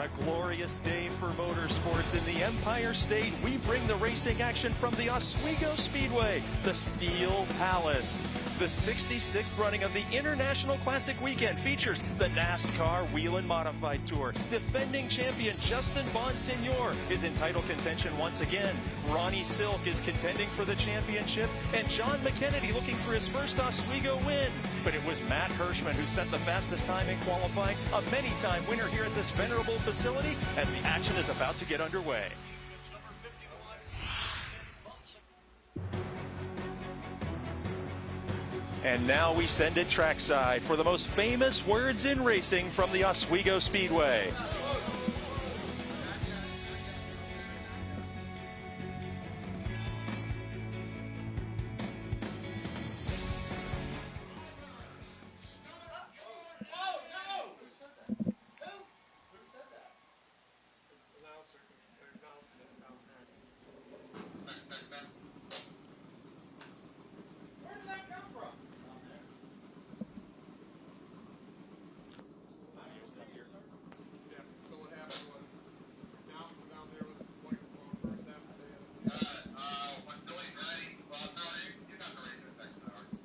a glorious day for motorsports in the Empire State. We bring the racing action from the Oswego Speedway, the Steel Palace. The 66th running of the International Classic Weekend features the NASCAR Whelen Modified Tour. Defending champion Justin Bonsignor is in title contention once again. Ronnie Silk is contending for the championship, and John McKennedy looking for his first Oswego win. But it was Matt Hirschman who set the fastest time in qualifying, a many-time winner here at this venerable facility as the action is about to get underway. And now we send it trackside for the most famous words in racing from the Oswego Speedway. What's going right? Well, no, you're not the racer section, are you?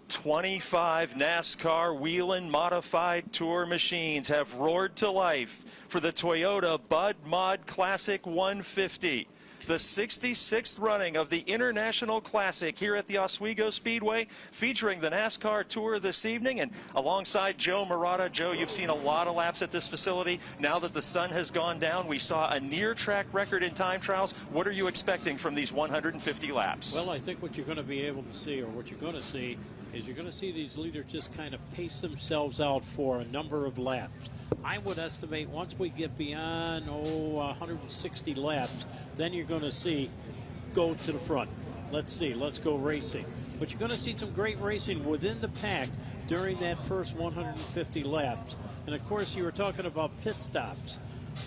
25 NASCAR Whelen Modified Tour machines have roared to life for the Toyota Bud Mod Classic 150. The 66th running of the International Classic here at the Oswego Speedway, featuring the NASCAR Tour this evening. And alongside Joe Murata. Joe, you've seen a lot of laps at this facility. Now that the sun has gone down, we saw a near-track record in time trials. What are you expecting from these 150 laps? Well, I think what you're going to be able to see, or what you're going to see, is you're going to see these leaders just kind of pace themselves out for a number of laps. I would estimate once we get beyond 160 laps, then you're going to see go to the front. Let's see, let's go racing. But you're going to see some great racing within the pack during that first 150 laps. And of course, you were talking about pit stops.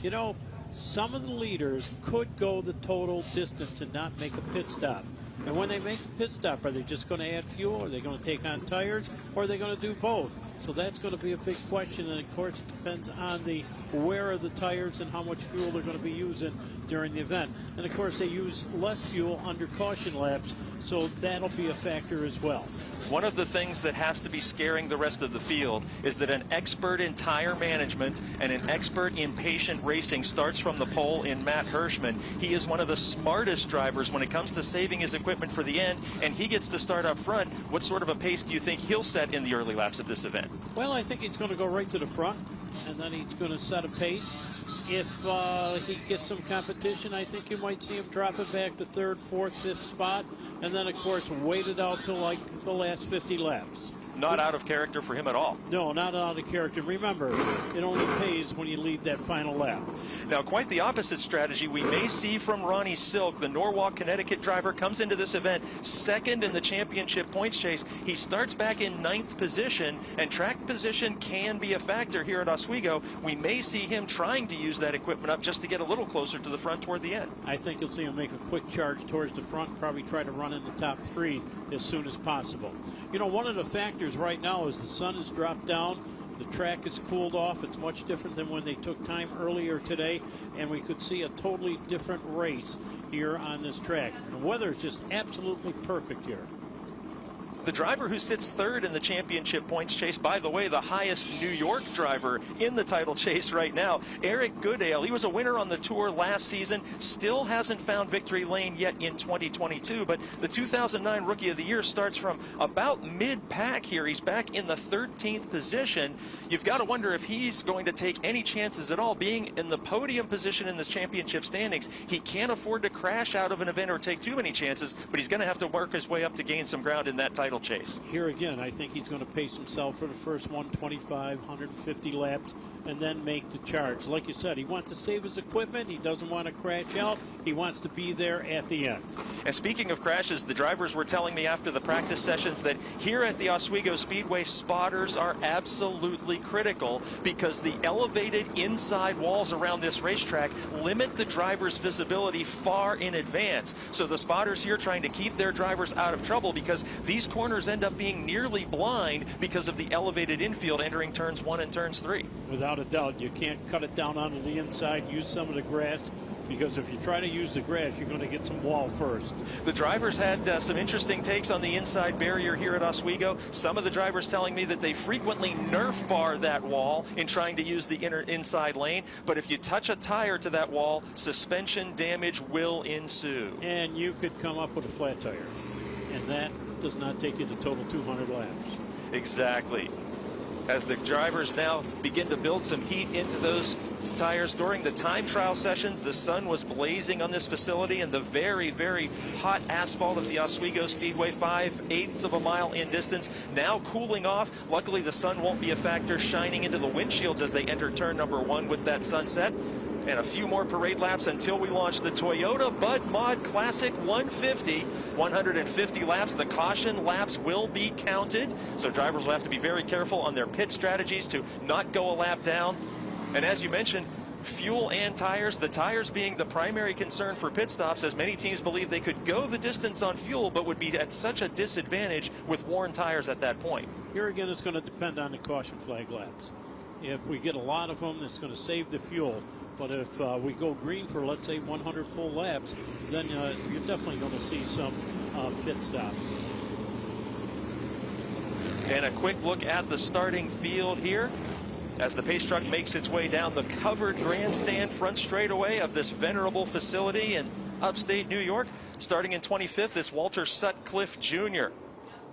You know, some of the leaders could go the total distance and not make a pit stop. And when they make a pit stop, are they just going to add fuel? Are they going to take on tires? Or are they going to do both? So that's going to be a big question. And, of course, it depends on the wear of the tires and how much fuel they're going to be using during the event. And, of course, they use less fuel under caution laps, so that'll be a factor as well. One of the things that has to be scaring the rest of the field is that an expert in tire management and an expert in patient racing starts from the pole in Matt Hirschman. He is one of the smartest drivers when it comes to saving his equipment for the end, and he gets to start up front. What sort of a pace do you think he'll set in the early laps of this event? Well, I think he's going to go right to the front, and then he's going to set a pace. If he gets some competition, I think you might see him drop it back to third, fourth, fifth spot, and then, of course, wait it out till like the last 50 laps. Not out of character for him at all. No, not out of character. Remember, it only pays when you lead that final lap. Now, quite the opposite strategy we may see from Ronnie Silk. The Norwalk, Connecticut driver comes into this event second in the championship points chase. He starts back in 9th position, and track position can be a factor here at Oswego. We may see him trying to use that equipment up just to get a little closer to the front toward the end. I think you'll see him make a quick charge towards the front, probably try to run in the top 3 as soon as possible. You know, one of the factors right now is the sun has dropped down. The track is cooled off. It's much different than when they took time earlier today, and we could see a totally different race here on this track. The weather is just absolutely perfect here. The driver who sits third in the championship points chase, by the way, the highest New York driver in the title chase right now, Eric Goodale. He was a winner on the Tour last season, still hasn't found victory lane yet in 2022, but the 2009 Rookie of the Year starts from about mid-pack here. He's back in the 13th position. You've got to wonder if he's going to take any chances at all. Being in the podium position in the championship standings, he can't afford to crash out of an event or take too many chances, but he's going to have to work his way up to gain some ground in that title chase. Here again, I think he's going to pace himself for the first 125, 150 laps, and then make the charge. Like you said, he wants to save his equipment. He doesn't want to crash out. He wants to be there at the end. And speaking of crashes, the drivers were telling me after the practice sessions that here at the Oswego Speedway, spotters are absolutely critical because the elevated inside walls around this racetrack limit the driver's visibility far in advance. So the spotters here trying to keep their drivers out of trouble because these corners corners end up being nearly blind because of the elevated infield entering turns 1 and turns 3. Without a doubt, you can't cut it down onto the inside, use some of the grass, because if you try to use the grass, you're going to get some wall first. The drivers had some interesting takes on the inside barrier here at Oswego. Some of the drivers telling me that they frequently Nerf bar that wall in trying to use the inside lane, but if you touch a tire to that wall, suspension damage will ensue. And you could come up with a flat tire, and that does not take you to total 200 laps. Exactly. As the drivers now begin to build some heat into those tires. During the time trial sessions, the sun was blazing on this facility, and the very, very hot asphalt of the Oswego Speedway, 5/8 of a mile in distance, now cooling off. Luckily, the sun won't be a factor, shining into the windshields as they enter turn number 1 with that sunset. And a few more parade laps until we launch the Toyota Bud Mod Classic 150. 150 laps. The caution laps will be counted, so drivers will have to be very careful on their pit strategies to not go a lap down. And as you mentioned, fuel and tires, the tires being the primary concern for pit stops, as many teams believe they could go the distance on fuel but would be at such a disadvantage with worn tires at that point. Here again, it's going to depend on the caution flag laps. If we get a lot of them, it's going to save the fuel. But if we go green for, let's say, 100 full laps, then you're definitely going to see some pit stops. And a quick look at the starting field here as the pace truck makes its way down the covered grandstand front straightaway of this venerable facility in upstate New York. Starting in 25th, it's Walter Sutcliffe Jr.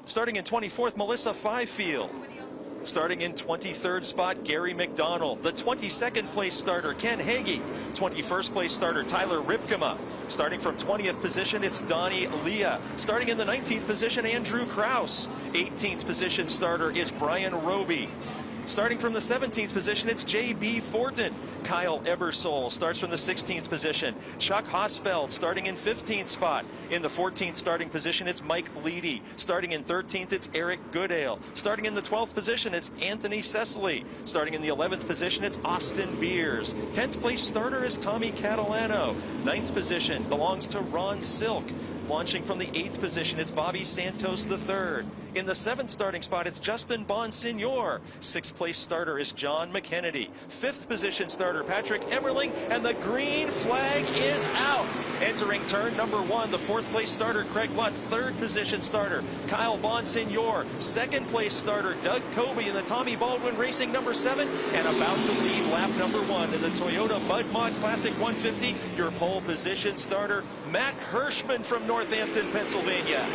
Starting in 24th, Melissa Fifield. Starting in 23rd spot, Gary McDonald. The 22nd place starter, Ken Hagee. 21st place starter, Tyler Ripkema. Starting from 20th position, it's Donnie Leah. Starting in the 19th position, Andrew Kraus. 18th position starter is Brian Roby. Starting from the 17th position, it's J.B. Fortin. Kyle Ebersole starts from the 16th position. Chuck Hosfeld starting in 15th spot. In the 14th starting position, it's Mike Leedy. Starting in 13th, it's Eric Goodale. Starting in the 12th position, it's Anthony Cecily. Starting in the 11th position, it's Austin Beers. 10th place starter is Tommy Catalano. 9th position belongs to Ron Silk. Launching from the 8th position, it's Bobby Santos III. In the 7th starting spot, it's Justin Bonsignor. 6th place starter is John McKennedy. 5th position starter, Patrick Emmerling, and the green flag is out. Entering turn number 1, the 4th place starter, Craig Lutz. 3rd position starter, Kyle Bonsignor. 2nd place starter, Doug Kobe in the Tommy Baldwin Racing number 7, and about to lead lap number 1 in the Toyota Bud Mod Classic 150. Your pole position starter, Matt Hirschman from Northampton, Pennsylvania.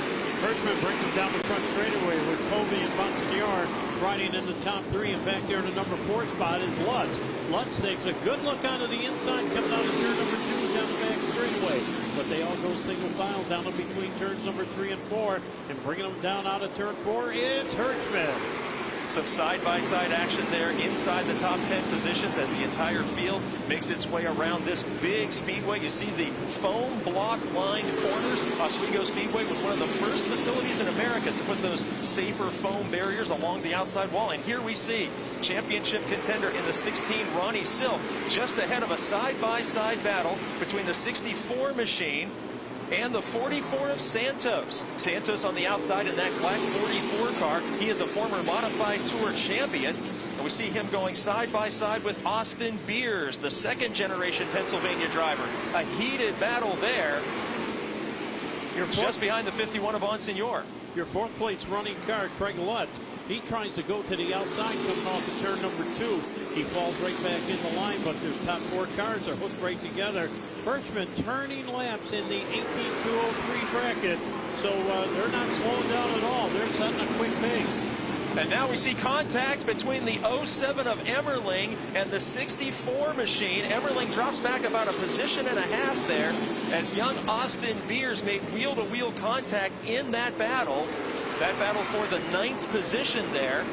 Hirschman brings him down the front straightaway with Kobe and Bonsignor riding in the top 3, and back there in the number 4 spot is Lutz. Lutz takes a good look onto the inside, coming out of turn number 2 down the back straightaway. But they all go single file down in between turns number 3 and 4, and bringing them down out of turn 4, it's Hirschman. Some side-by-side action there inside the top 10 positions as the entire field makes its way around this big speedway. You see the foam block lined corners. Oswego Speedway was one of the first facilities in America to put those safer foam barriers along the outside wall. And here we see championship contender in the 16, Ronnie Silk, just ahead of a side-by-side battle between the 64 machine and the 44 of Santos. Santos on the outside in that black 44 car. He is a former modified tour champion. And we see him going side by side with Austin Beers, the 2nd generation Pennsylvania driver. A heated battle there. Just behind the 51 of Bonsignor. Your 4th place running car, Craig Lutz. He tries to go to the outside coming off of turn number 2. He falls right back in the line, but their top 4 cars are hooked right together. Hirschman turning laps in the 18-203 bracket, so they're not slowing down at all. They're setting a quick pace. And now we see contact between the 07 of Emmerling and the 64 machine. Emmerling drops back about a position and a half there as young Austin Beers made wheel-to-wheel contact in that battle. That battle for the 9th position there.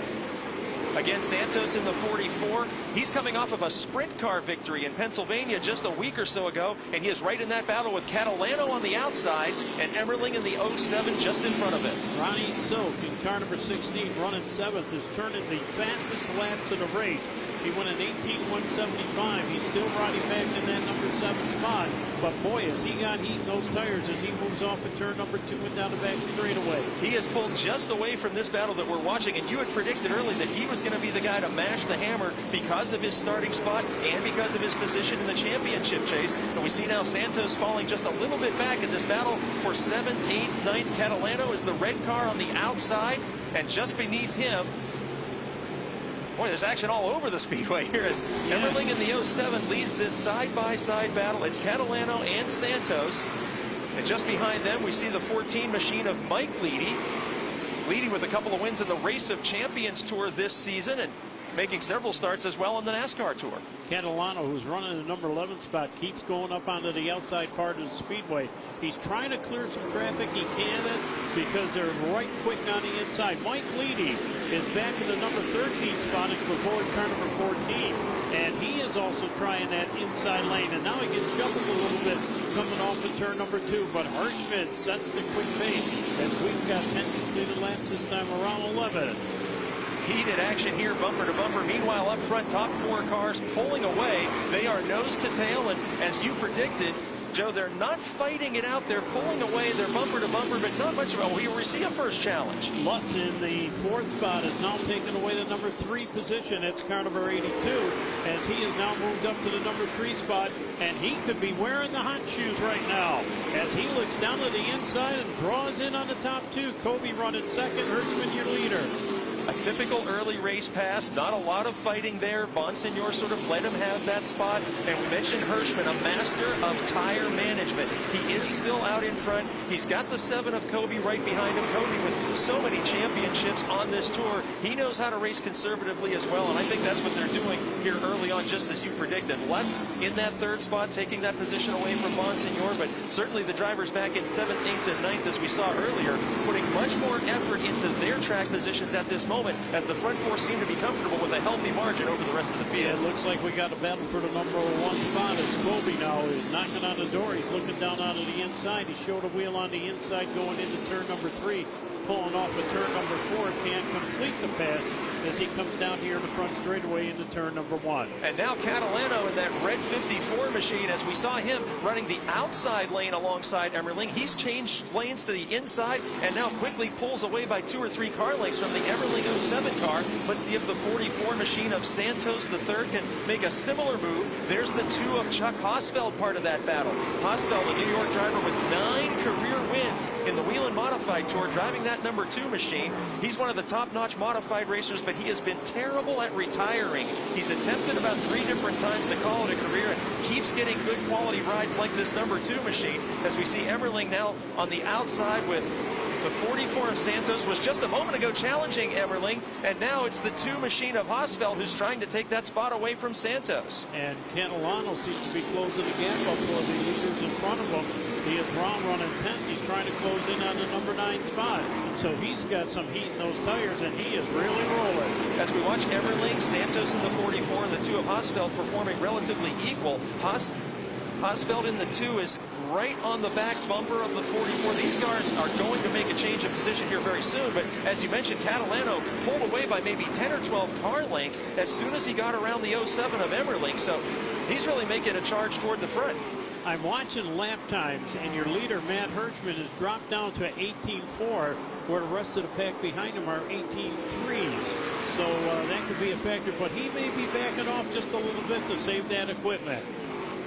Again, Santos in the 44. He's coming off of a sprint car victory in Pennsylvania just a week or so ago, and he is right in that battle with Catalano on the outside and Emmerling in the 07 just in front of it. Ronnie Silk in car number 16 running 7th is turning the fastest laps in the race. He went an 18.175. He's still riding back in that number 7 spot. But boy, has he got heat in those tires as he moves off at turn number 2 and down the back straightaway. He has pulled just away from this battle that we're watching, and you had predicted early that he was going to be the guy to mash the hammer because of his starting spot and because of his position in the championship chase. And we see now Santos falling just a little bit back in this battle for 7th, 8th, 9th. Catalano is the red car on the outside, and just beneath him, boy, there's action all over the Speedway here as Emmerling in the 07 leads this side-by-side battle. It's Catalano and Santos. And just behind them, we see the 14 machine of Mike Leedy. Leedy with a couple of wins in the Race of Champions Tour this season and making several starts as well on the NASCAR Tour. Catalano, who's running the number 11 spot, keeps going up onto the outside part of the Speedway. He's trying to clear some traffic. He can't because they're right quick on the inside. Mike Leedy is back in the number 13 spot before car number 14. And he is also trying that inside lane. And now he gets shuffled a little bit coming off of turn number 2. But Hirschman sets the quick pace as we've got 10 completed laps this time around 11. Heated action here, bumper to bumper. Meanwhile, up front, top 4 cars pulling away. They are nose to tail, and as you predicted, Joe, they're not fighting it out. They're pulling away. They're bumper to bumper, but not much of a. We see a first challenge. Lutz in the 4th spot has now taken away the number 3 position. It's car number 82, as he has now moved up to the number 3 spot, and he could be wearing the hot shoes right now as he looks down to the inside and draws in on the top 2. Kobe running 2nd. Hirschman, your leader. A typical early race pass, not a lot of fighting there. Bonsignor sort of let him have that spot. And we mentioned Hirschman, a master of tire management. He is still out in front. He's got the 7 of Kobe right behind him. Kobe with so many championships on this tour. He knows how to race conservatively as well, and I think that's what they're doing here early on, just as you predicted. Lutz in that 3rd spot, taking that position away from Bonsignor, but certainly the drivers back in 7th, 8th, and 9th, as we saw earlier, putting much more effort into their track positions at this moment, as the front 4 seem to be comfortable with a healthy margin over the rest of the field. Yeah, it looks like we got a battle for the number 1 spot as Kobe now is knocking on the door. He's looking down out of the inside. He showed a wheel on the inside going into turn number 3. Pulling off at turn number 4, can't complete the pass as he comes down here in the front straightaway into turn number 1. And now Catalano in that red 54 machine, as we saw him running the outside lane alongside Emmerling. He's changed lanes to the inside and now quickly pulls away by 2 or 3 car lengths from the Emmerling 07 car. Let's see if the 44 machine of Santos III can make a similar move. There's the 2 of Chuck Hosfeld, part of that battle. Hosfeld, a New York driver with 9 career wins in the Whelen Modified Tour, driving that number 2 machine. He's one of the top-notch modified racers, but he has been terrible at retiring. He's attempted about 3 different times to call it a career and keeps getting good quality rides like this number 2 machine. As we see Emmerling now on the outside with the 44 of Santos, was just a moment ago challenging Emmerling, and now it's the 2 machine of Hosfeld who's trying to take that spot away from Santos. And Catalano seems to be closing the gap up for the leaders in front of him. He is Brown running 10th. He's trying to close in on the number 9 spot. So he's got some heat in those tires, and he is really rolling. As we watch Emmerling, Santos in the 44, and the 2 of Hosfeld performing relatively equal. Hosfeld in the 2 is right on the back bumper of the 44. These cars are going to make a change of position here very soon, but as you mentioned, Catalano pulled away by maybe 10 or 12 car lengths as soon as he got around the 07 of Emmerling, so he's really making a charge toward the front. I'm watching lap times, and your leader, Matt Hirschman, has dropped down to 18.4, where the rest of the pack behind him are 18.3s. So that could be a factor, but he may be backing off just a little bit to save that equipment.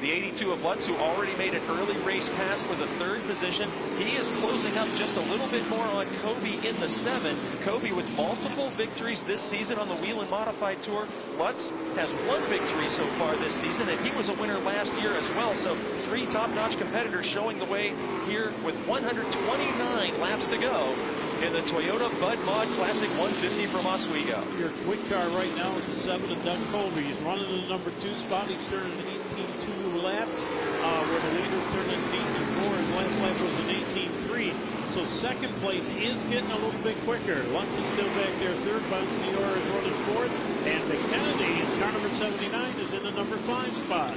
The 82 of Lutz, who already made an early race pass for the 3rd position, he is closing up just a little bit more on Kobe in the 7. Kobe with multiple victories this season on the Whelen Modified Tour. Lutz has 1 victory so far this season, and he was a winner last year as well. So 3 top-notch competitors showing the way here with 129 laps to go in the Toyota Bud Mod Classic 150 from Oswego. Your quick car right now is the 7 of Doug Colby. He's running the number 2 spot. He's turning 18.2 laps, where the leader turned in 18.4. His last lap was an 18.3. So 2nd place is getting a little bit quicker. Lutz is still back there 3rd. Bonsignor is running 4th. And McKennedy in car number 79 is in the number 5 spot.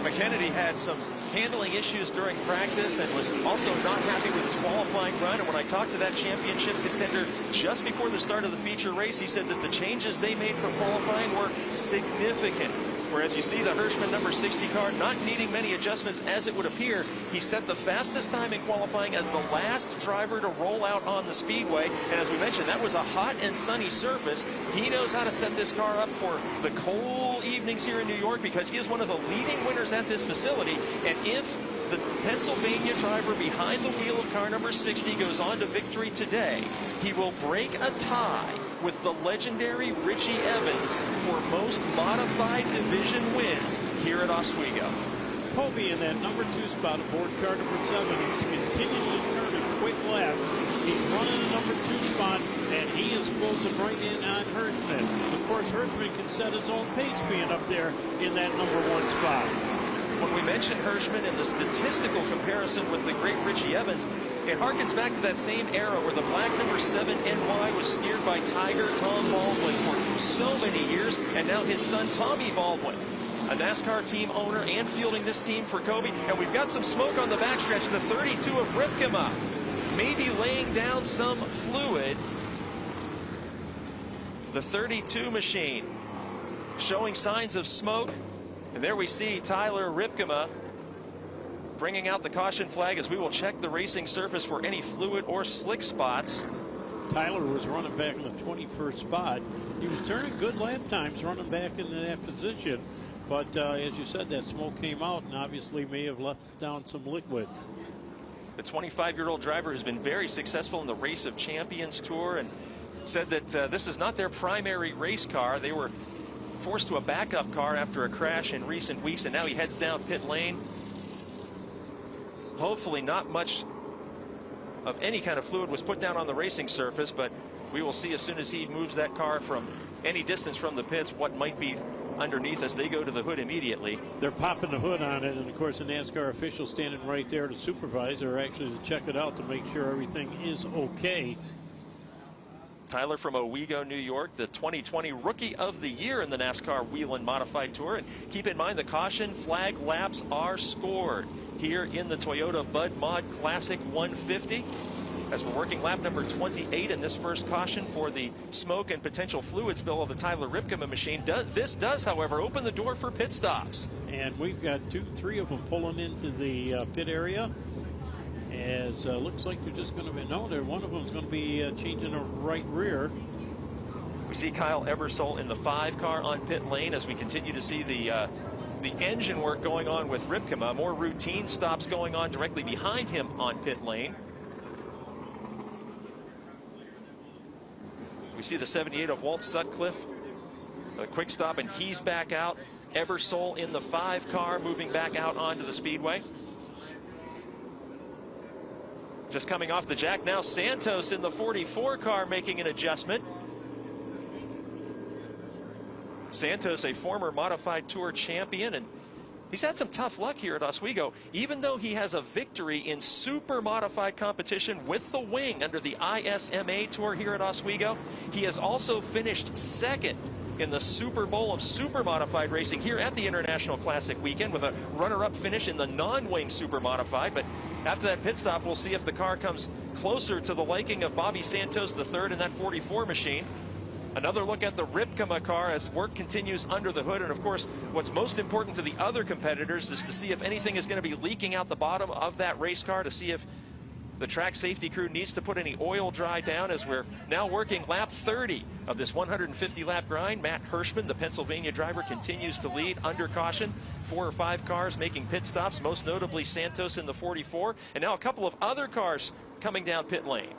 McKennedy had some handling issues during practice and was also not happy with his qualifying run. And when I talked to that championship contender just before the start of the feature race, he said that the changes they made for qualifying were significant. Whereas you see the Hirschman number 60 car not needing many adjustments as it would appear. He set the fastest time in qualifying as the last driver to roll out on the speedway. And as we mentioned, that was a hot and sunny surface. He knows how to set this car up for the cold evenings here in New York because he is one of the leading winners at this facility. And if the Pennsylvania driver behind the wheel of car number 60 goes on to victory today, he will break a tie with the legendary Richie Evans for most modified division wins here at Oswego. Kobe in that number 2 spot aboard car number 7. He's continuing to turn a quick lap. He's running the number 2 spot, and he is closing right in on Hirschman. Of course, Hirschman can set his own pace being up there in that number 1 spot. When we mentioned Hirschman and the statistical comparison with the great Richie Evans, it harkens back to that same era where the black number 7 NY was steered by Tiger Tom Baldwin for so many years, and now his son Tommy Baldwin, a NASCAR team owner and fielding this team for Kobe. And we've got some smoke on the backstretch. The 32 of Ripkema maybe laying down some fluid. The 32 machine showing signs of smoke. And there we see Tyler Ripkema bringing out the caution flag as we will check the racing surface for any fluid or slick spots. Tyler was running back in the 21st spot. He was turning good lap times running back into that position. But as you said, that smoke came out and obviously may have left down some liquid. The 25-year-old driver has been very successful in the Race of Champions Tour and said that this is not their primary race car. They were forced to a backup car after a crash in recent weeks, and now he heads down pit lane. Hopefully not much of any kind of fluid was put down on the racing surface, but we will see as soon as he moves that car from any distance from the pits what might be underneath as they go to the hood immediately. They're popping the hood on it, and of course the NASCAR official standing right there to supervise or actually to check it out to make sure everything is okay. Tyler from Oswego, New York, the 2020 Rookie of the Year in the NASCAR Whelen Modified Tour. And keep in mind the caution flag laps are scored here in the Toyota Bud Mod Classic 150. As we're working lap number 28 in this first caution for the smoke and potential fluid spill of the Tyler Ripkema machine. This does, however, open the door for pit stops. And we've got 2-3 of them pulling into the pit area. As looks like they're just going to be, no, one of them is going to be changing a right rear. We see Kyle Ebersole in the 5 car on pit lane as we continue to see the engine work going on with Ripkema. More routine stops going on directly behind him on pit lane. We see the 78 of Walt Sutcliffe, a quick stop, and he's back out. Ebersole in the 5 car moving back out onto the speedway. Just coming off the jack now, Santos in the 44 car making an adjustment. Santos, a former Modified Tour champion, and he's had some tough luck here at Oswego. Even though he has a victory in super modified competition with the wing under the ISMA Tour here at Oswego, he has also finished second in the Super Bowl of super modified racing here at the International Classic weekend with a runner-up finish in the non-wing super modified. But after that pit stop, we'll see if the car comes closer to the liking of Bobby Santos III in that 44 machine. Another look at the Ripkema car as work continues under the hood. And of course, what's most important to the other competitors is to see if anything is going to be leaking out the bottom of that race car, to see if the track safety crew needs to put any oil dry down, as we're now working lap 30 of this 150-lap grind. Matt Hirschman, the Pennsylvania driver, continues to lead under caution. 4 or 5 cars making pit stops, most notably Santos in the 44. And now a couple of other cars coming down pit lane.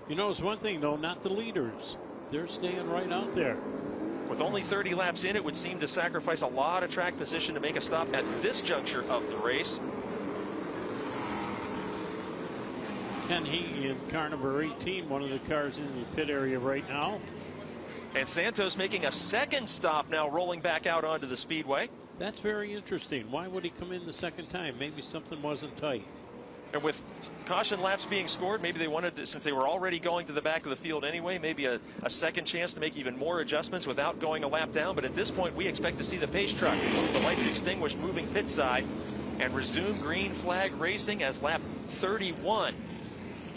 You know, it's one thing, though, not the leaders. They're staying right out there. With only 30 laps in, it would seem to sacrifice a lot of track position to make a stop at this juncture of the race. Ken Heaton in car number 18, one of the cars in the pit area right now. And Santos making a second stop now, rolling back out onto the speedway. That's very interesting. Why would he come in the second time? Maybe something wasn't tight. And with caution laps being scored, maybe they wanted to, since they were already going to the back of the field anyway, maybe a second chance to make even more adjustments without going a lap down. But at this point, we expect to see the pace truck, the lights extinguished, moving pit side. and resume green flag racing as lap 31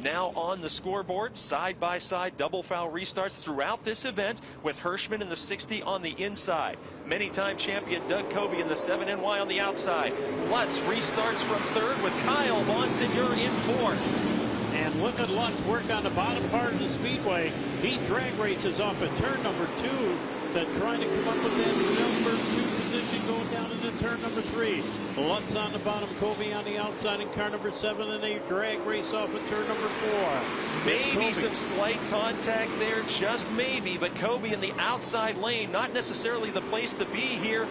now on the scoreboard. Side-by-side double foul restarts throughout this event, with Hirschman in the 60 on the inside. Many-time champion Doug Coby in the 7NY on the outside. Lutz restarts from third with Kyle Bonsignor in fourth. And look at Lutz work on the bottom part of the speedway. He drag races off at turn number 2 to try to come up with that number 2 position going down into turn number 3. Lutz on the bottom, Coby on the outside in car number 7, and they drag race off at turn number 4. Maybe some slight contact there, just maybe, but Coby in the outside lane, not necessarily the place to be here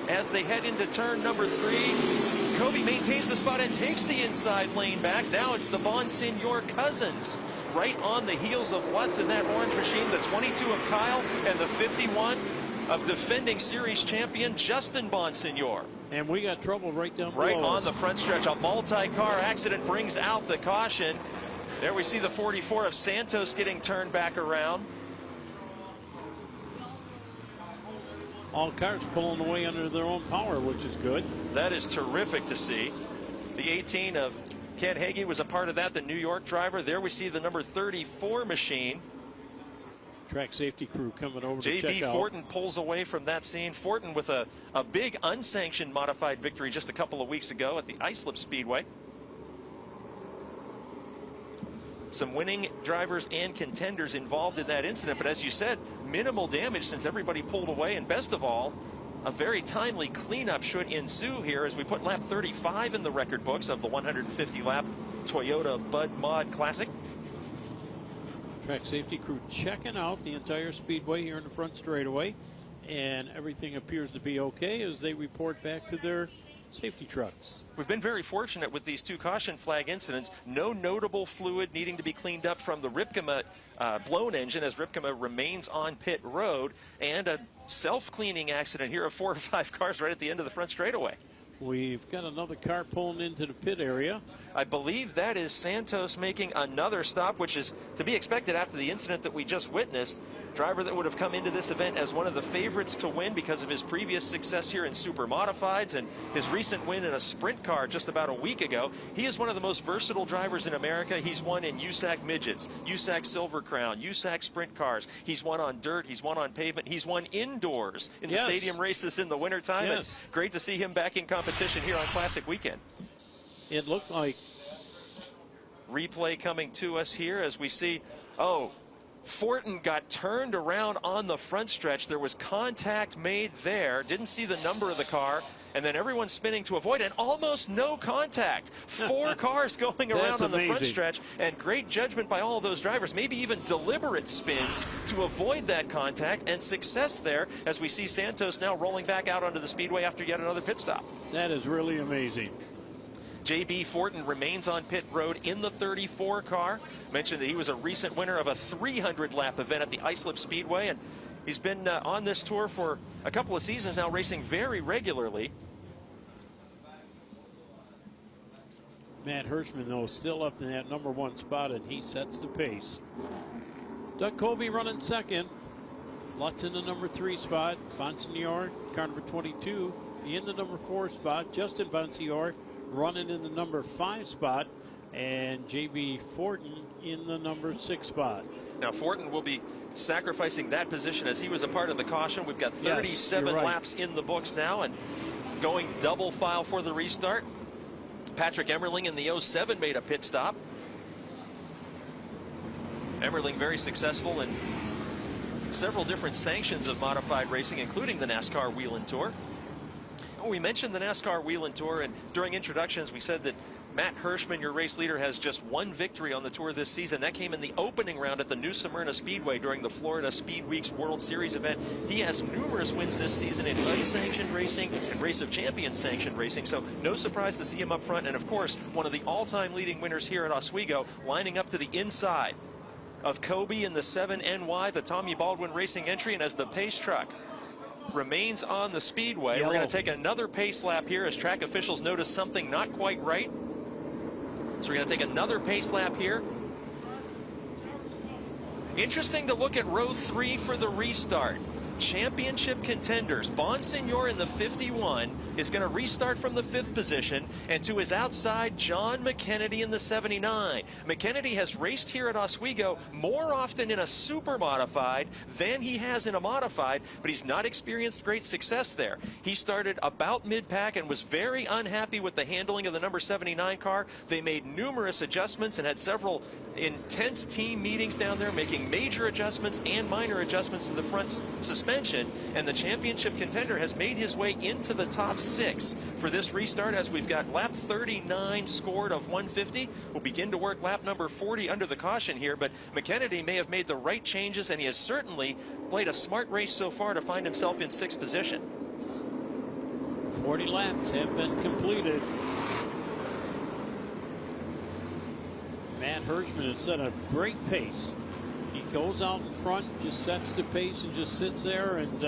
as they head into turn number 3. Coby maintains the spot and takes the inside lane back. Now it's the Bonsignor cousins right on the heels of Lutz in that orange machine. The 22 of Kyle and the 51 of defending series champion Justin Bonsignor. And we got trouble right down below. Right on the front stretch. A multi-car accident brings out the caution. There we see the 44 of Santos getting turned back around. All cars pulling away under their own power, which is good. That is terrific to see. The 18 of Ken Hagee was a part of that, the New York driver. There we see the number 34 machine. Track safety crew coming over to check J.B. out. Fortin pulls away from that scene. Fortin with a big unsanctioned modified victory just a couple of weeks ago at the Islip Speedway. Some winning drivers and contenders involved in that incident, but as you said, minimal damage since everybody pulled away, and best of all, a very timely cleanup should ensue here as we put lap 35 in the record books of the 150-lap Toyota Bud Mod Classic. Track safety crew checking out the entire speedway here in the front straightaway, and everything appears to be okay as they report back to their safety trucks. We've been very fortunate with these 2 caution flag incidents. No notable fluid needing to be cleaned up from the Ripkema blown engine as Ripkema remains on pit road, and a self-cleaning accident here of 4 or 5 cars right at the end of the front straightaway. We've got another car pulling into the pit area. I believe that is Santos making another stop, which is to be expected after the incident that we just witnessed. Driver that would have come into this event as one of the favorites to win because of his previous success here in super modifieds and his recent win in a sprint car just about a week ago. He is one of the most versatile drivers in America. He's won in USAC midgets, USAC Silver Crown, USAC sprint cars. He's won on dirt. He's won on pavement. He's won indoors in the stadium races in the wintertime. Yes. And great to see him back in competition here on Classic Weekend. It looked like replay coming to us here as we see, Fortin got turned around on the front stretch. There was contact made there. Didn't see the number of the car. And then everyone's spinning to avoid, and almost no contact. 4 cars going around on the front stretch, and great judgment by all of those drivers. Maybe even deliberate spins to avoid that contact, and success there as we see Santos now rolling back out onto the speedway after yet another pit stop. that is really amazing. J.B. Fortin remains on pit road in the 34 car. Mentioned that he was a recent winner of a 300-lap event at the Islip Speedway, and he's been on this tour for a couple of seasons now, racing very regularly. Matt Hirschman, though, still up in that number 1 spot, and he sets the pace. Doug Coby running second. Lutz in the number 3 spot. Bonsignor, car number 22, in the number 4 spot. Justin Bonsignor running in the number 5 spot, and J.B. Fortin in the number 6 spot. Now Fortin will be sacrificing that position as he was a part of the caution. We've got 37 laps in the books now, and going double file for the restart. Patrick Emmerling in the 07 made a pit stop. Emmerling very successful in several different sanctions of modified racing, including the NASCAR Whelen Tour. We mentioned the NASCAR Whelen Tour, and during introductions we said that Matt Hirschman, your race leader, has just 1 victory on the tour this season. That came in the opening round at the New Smyrna Speedway during the Florida Speed Weeks World Series event. He has numerous wins this season in unsanctioned racing and Race of Champions sanctioned racing, so no surprise to see him up front. And of course, one of the all-time leading winners here at Oswego, lining up to the inside of Coby in the 7NY, the Tommy Baldwin Racing entry, and as the pace truck remains on the speedway, we're going to take another pace lap here as track officials notice something not quite right. So we're going to take another pace lap here. Interesting to look at row 3 for the restart. championship contenders. Bonsignor in the 51 is going to restart from the 5th position, and to his outside, John McKennedy in the 79. McKennedy has raced here at Oswego more often in a super modified than he has in a modified, but he's not experienced great success there. He started about mid-pack and was very unhappy with the handling of the number 79 car. They made numerous adjustments and had several intense team meetings down there, making major adjustments and minor adjustments to the front suspension, and the championship contender has made his way into the top 6 for this restart, as we've got lap 39 scored of 150. We'll begin to work lap number 40 under the caution here, but McKennedy may have made the right changes, and he has certainly played a smart race so far to find himself in 6th position. 40 laps have been completed. Matt Hirschman has set a great pace. He goes out in front, just sets the pace and just sits there and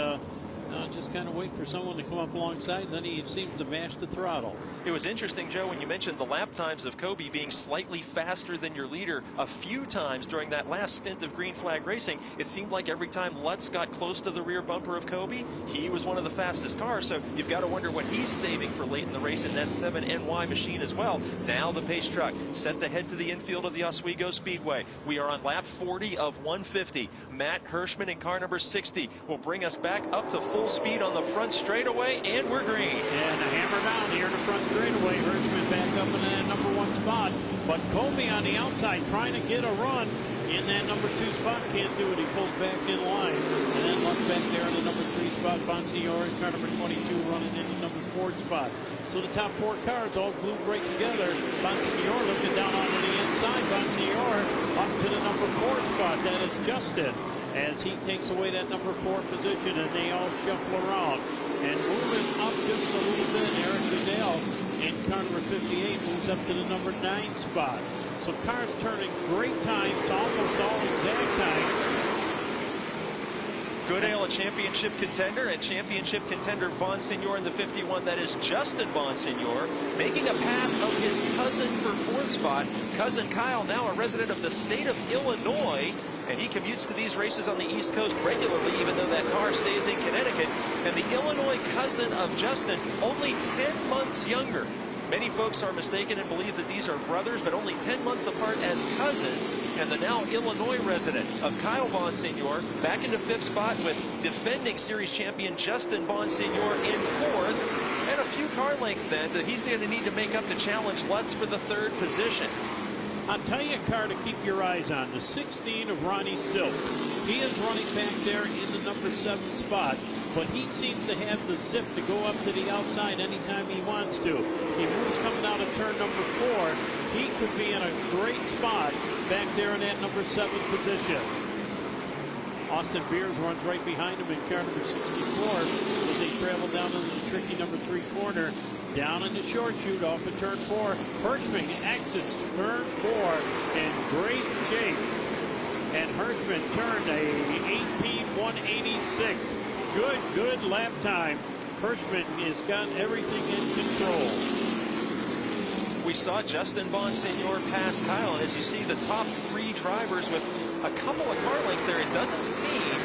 just kind of wait for someone to come up alongside, and then he seems to mash the throttle. It was interesting, Joe, when you mentioned the lap times of Kobe being slightly faster than your leader a few times during that last stint of green flag racing. It seemed like every time Lutz got close to the rear bumper of Kobe, he was one of the fastest cars, so you've got to wonder what he's saving for late in the race in that 7NY machine as well. Now the pace truck set to head to the infield of the Oswego Speedway. We are on lap 40 of 150. Matt Hirschman in car number 60 will bring us back up to full speed on the front straightaway, and we're green. And a hammer down here in the front straightaway. Hirschman back up in that number 1 spot, but Kobe on the outside trying to get a run in that number 2 spot. Can't do it. He pulls back in line, and then Lutz back there in the number 3 spot. Bonsignor in car number 22 running in the number 4 spot. So the top 4 cars all glued right together. Bonsignor looking down onto the inside. Bonsignor up to the number 4 spot. That is Justin, as he takes away that number 4 position, and they all shuffle around. And moving up just a little bit, Eric Goodell in car number 58 moves up to the number 9 spot. So cars turning great times, almost all exact times. Goodale, a championship contender, and championship contender Bonsignor in the 51. That is Justin Bonsignor making a pass of his cousin for 4th spot. Cousin Kyle, now a resident of the state of Illinois, and he commutes to these races on the East Coast regularly, even though that car stays in Connecticut. And the Illinois cousin of Justin, only 10 months younger. Many folks are mistaken and believe that these are brothers, but only 10 months apart as cousins. And the now Illinois resident of Kyle Bonsignor back into 5th spot with defending series champion Justin Bonsignor in 4th. And a few car lengths then that he's going to need to make up to challenge Lutz for the 3rd position. I'll tell you a car to keep your eyes on, the 16 of Ronnie Silk. He is running back there in the number 7 spot, but he seems to have the zip to go up to the outside anytime he wants to. He moves coming out of turn number 4. He could be in a great spot back there in that number 7 position. Austin Beers runs right behind him in car number 64 as they travel down into the tricky number 3 corner. Down in the short chute off of turn 4. Hirschman exits turn 4 in great shape. And Hirschman turned a 18.186. Good lap time. Hirschman has got everything in control. We saw Justin Bonsignor pass Kyle, and as you see the top 3 drivers with a couple of car lengths there, it doesn't seem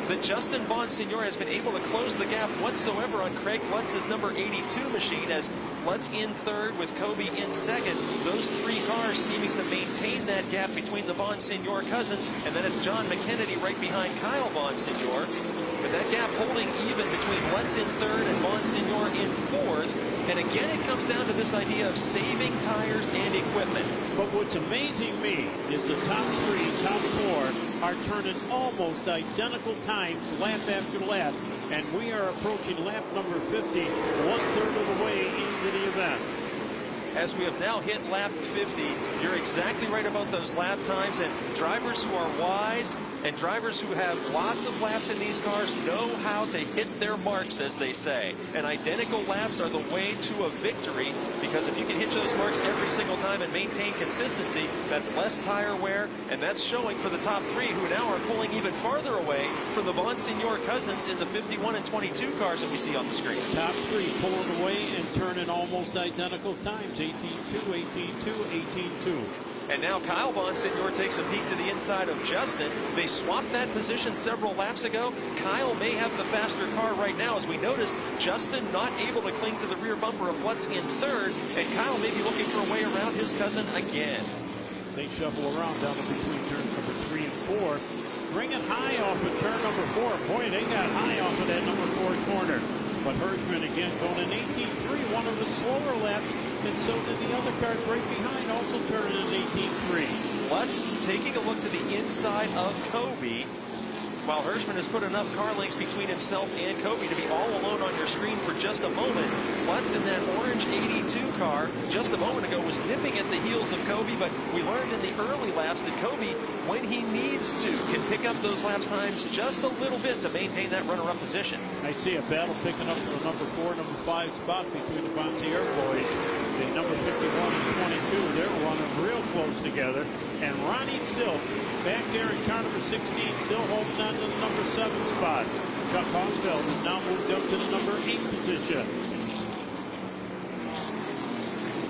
that Justin Bonsignor has been able to close the gap whatsoever on Craig Lutz's number 82 machine, as Lutz in 3rd with Kobe in 2nd. Those 3 cars seeming to maintain that gap between the Bonsignor cousins, and then it's John McKennedy right behind Kyle Bonsignor. But that gap holding even between Lutz in 3rd and Bonsignor in 4th. And again, it comes down to this idea of saving tires and equipment. But what's amazing me is the top 3, top 4 are turning almost identical times lap after lap. And we are approaching lap number 50, 1/3 of the way into the event. As we have now hit lap 50, you're exactly right about those lap times, and drivers who are wise and drivers who have lots of laps in these cars know how to hit their marks, as they say. And identical laps are the way to a victory, because if you can hit those marks every single time and maintain consistency, that's less tire wear, and that's showing for the top 3, who now are pulling even farther away from the Bonsignor cousins in the 51 and 22 cars that we see on the screen. Top 3 pulling away and turning almost identical times, 18.2, 18.2, 18.2. And now Kyle Bonsignor takes a peek to the inside of Justin. They swapped that position several laps ago. Kyle may have the faster car right now. As we noticed, Justin not able to cling to the rear bumper of Lutz in third, and Kyle may be looking for a way around his cousin again. They shuffle around down in between turns number 3 and 4. Bring it high off of turn number 4. Boy, they got high off of that number 4 corner. But Hirschman again going in 18.3, one of the slower laps, and so did the other cars right behind, also turning in 18.3. Lutz taking a look to the inside of Kobe, while Hirschman has put enough car lengths between himself and Kobe to be all alone on your screen for just a moment. Lutz in that orange 82 car just a moment ago was nipping at the heels of Kobe, but we learned in the early laps that Kobe, when he needs to, can pick up those laps times just a little bit to maintain that runner-up position. I see a battle picking up the number 4, number 5 spot between the Bonsignor boys. The number 51 and 22, they're running real close together. And Ronnie Silk back there in car number 16, still holding on to the number 7 spot. Chuck Hosfeld has now moved up to the number 8 position.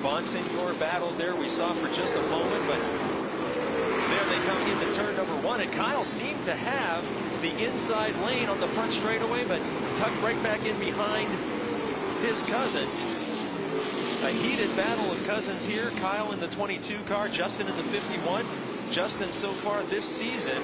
Bonsignor battled there, we saw for just a moment, but there they come into turn number 1, and Kyle seemed to have the inside lane on the front straightaway, but tucked right back in behind his cousin. A heated battle of cousins here. Kyle in the 22 car, Justin in the 51. Justin so far this season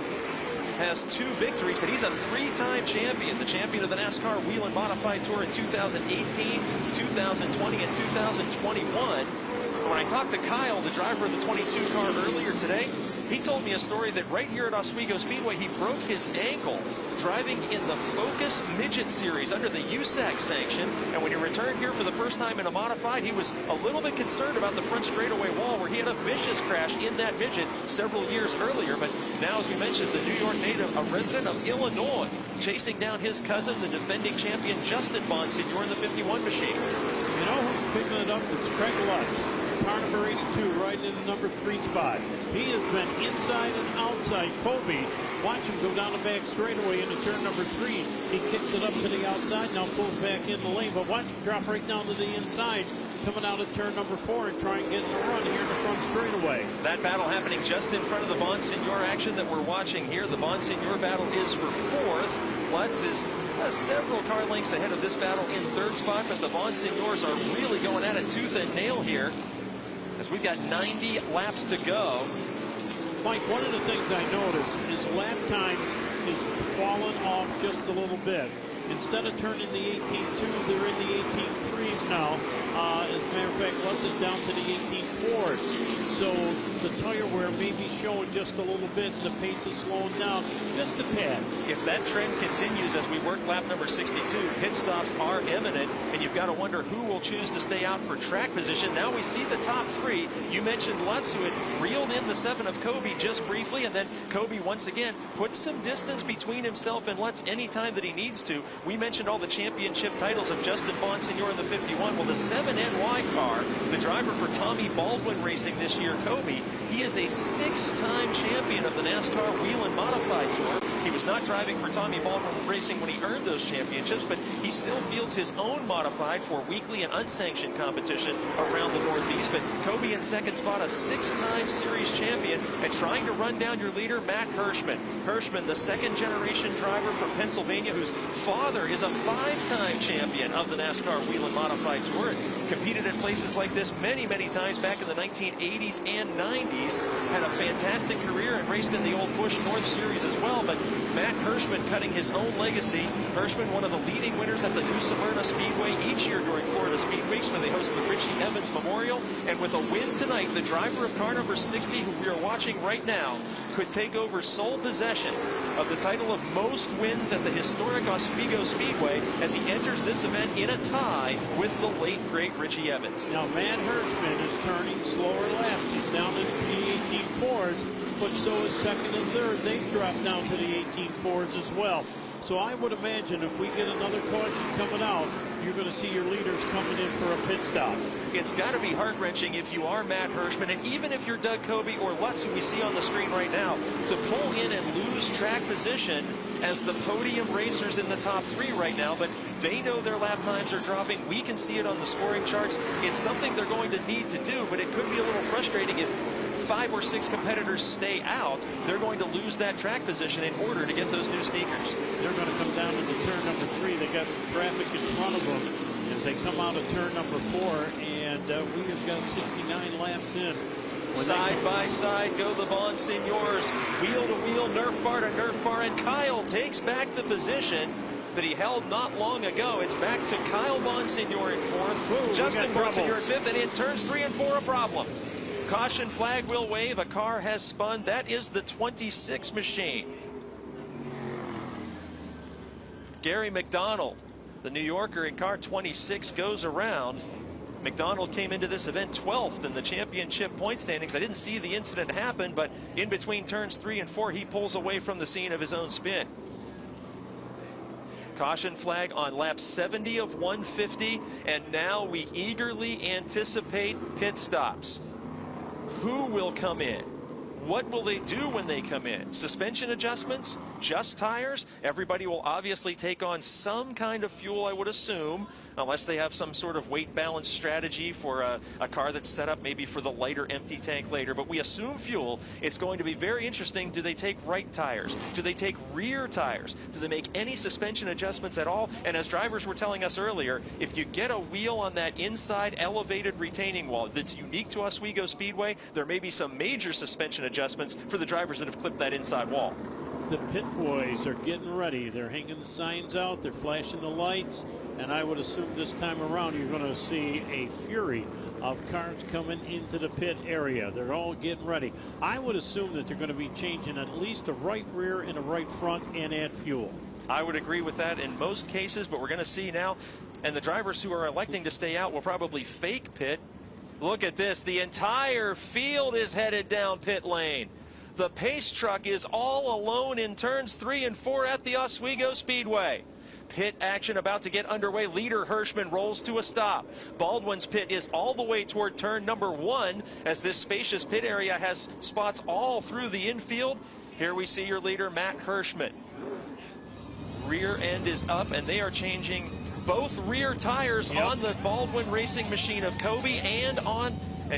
has 2 victories, but he's a 3-time champion. The champion of the NASCAR Whelen Modified Tour in 2018, 2020, and 2021. When I talked to Kyle, the driver of the 22 car earlier today, he told me a story that right here at Oswego Speedway, he broke his ankle driving in the Focus Midget Series under the USAC sanction. And when he returned here for the first time in a modified, he was a little bit concerned about the front straightaway wall where he had a vicious crash in that midget several years earlier. But now, as we mentioned, the New York native, a resident of Illinois, chasing down his cousin, the defending champion Justin Bonsignor in the 51 machine. You know who's picking it up? It's Craig Lutz. Car number 82 right in the number 3 spot. He has been inside and outside Kobe. Watch him go down the back straightaway into turn number 3. He kicks it up to the outside, now pulls back in the lane, but watch him drop right down to the inside, coming out of turn number 4 and try and get in the run here in the front straightaway. That battle happening just in front of the Bonsignor action that we're watching here. The Bonsignor battle is for 4th. Lutz is several car lengths ahead of this battle in 3rd spot, but the Bonsignors are really going at it tooth and nail here, as we've got 90 laps to go. Mike, one of the things I noticed is lap time is falling off just a little bit. Instead of turning the 18.2s, they're in the 18.3s now. As a matter of fact, Lutz is down to the 18.4s. So the tire wear may be showing just a little bit. The pace is slowing down just a tad. If that trend continues as we work lap number 62, pit stops are imminent, and you've got to wonder who will choose to stay out for track position. Now we see the top 3. You mentioned Lutz, who had reeled in the 7 of Kobe just briefly, and then Kobe once again puts some distance between himself and Lutz anytime that he needs to. We mentioned all the championship titles of Justin Bonsignor in the 51. Well, the 7NY car, the driver for Tommy Baldwin Racing this year, Kobe, he is a 6-time champion of the NASCAR Whelen Modified Tour. He was not driving for Tommy Baldwin Racing when he earned those championships, but he still fields his own modified for weekly and unsanctioned competition around the Northeast. But Kobe in 2nd spot, a 6-time series champion, and trying to run down your leader, Matt Hirschman. Hirschman, the 2nd-generation driver from Pennsylvania, whose father is a 5-time champion of the NASCAR Whelen Modified Tour, and competed in places like this many, many times back in the 1980s and 90s. Had a fantastic career and raced in the old Busch North Series as well, but Matt Hirschman cutting his own legacy. Hirschman, one of the leading winners at the New Smyrna Speedway each year during Florida Speed Weeks, when they host the Richie Evans Memorial. And with a win tonight, the driver of car number 60, who we are watching right now, could take over sole possession of the title of most wins at the historic Oswego Speedway as he enters this event in a tie with the late, great Richie Evans. Now, Matt Hirschman is turning slower laps. He's down into the 18.4s, but so is 2nd and 3rd. They've dropped down to the 18.4s as well. So I would imagine if we get another caution coming out, you're going to see your leaders coming in for a pit stop. It's got to be heart-wrenching if you are Matt Hirschman, and even if you're Doug Kobe or Lutz, who we see on the screen right now, to pull in and lose track position as the podium racers in the top 3 right now. But they know their lap times are dropping. We can see it on the scoring charts. It's something they're going to need to do, but it could be a little frustrating if 5 or 6 competitors stay out, they're going to lose that track position in order to get those new sneakers. They're going to come down into turn number 3. They got some traffic in front of them as they come out of turn number 4, and we have got 69 laps in. Side by side go the Bonsignors, wheel to wheel, Nerf bar, and Kyle takes back the position that he held not long ago. It's back to Kyle Bonsignor in 4th, Ooh, Justin Bonsignor in 5th, and in turns 3 and 4 a problem. Caution flag will wave. A car has spun. That is the 26 machine. Gary McDonald, the New Yorker in car 26, goes around. McDonald came into this event 12th in the championship point standings. I didn't see the incident happen, but in between turns 3 and 4, he pulls away from the scene of his own spin. Caution flag on lap 70 of 150, and now we eagerly anticipate pit stops. Who will come in? What will they do when they come in? Suspension adjustments? Just tires? Everybody will obviously take on some kind of fuel, I would assume, unless they have some sort of weight balance strategy for a car that's set up maybe for the lighter empty tank later. But we assume fuel. It's going to be very interesting. Do they take right tires? Do they take rear tires? Do they make any suspension adjustments at all? And as drivers were telling us earlier, if you get a wheel on that inside elevated retaining wall that's unique to Oswego Speedway, there may be some major suspension adjustments for the drivers that have clipped that inside wall. The pit boys are getting ready. They're hanging the signs out. They're flashing the lights. And I would assume this time around you're going to see a fury of cars coming into the pit area. They're all getting ready. I would assume that they're going to be changing at least a right rear and a right front and add fuel. I would agree with that in most cases, but we're going to see now. And the drivers who are electing to stay out will probably fake pit. Look at this. The entire field is headed down pit lane. The pace truck is all alone in turns 3 and 4 at the Oswego Speedway. Pit action about to get underway. Leader Hirschman rolls to a stop. Baldwin's pit is all the way toward turn number 1 as this spacious pit area has spots all through the infield. Here we see your leader, Matt Hirschman. Rear end is up, and they are changing both rear tires on the Baldwin Racing machine of Kobe and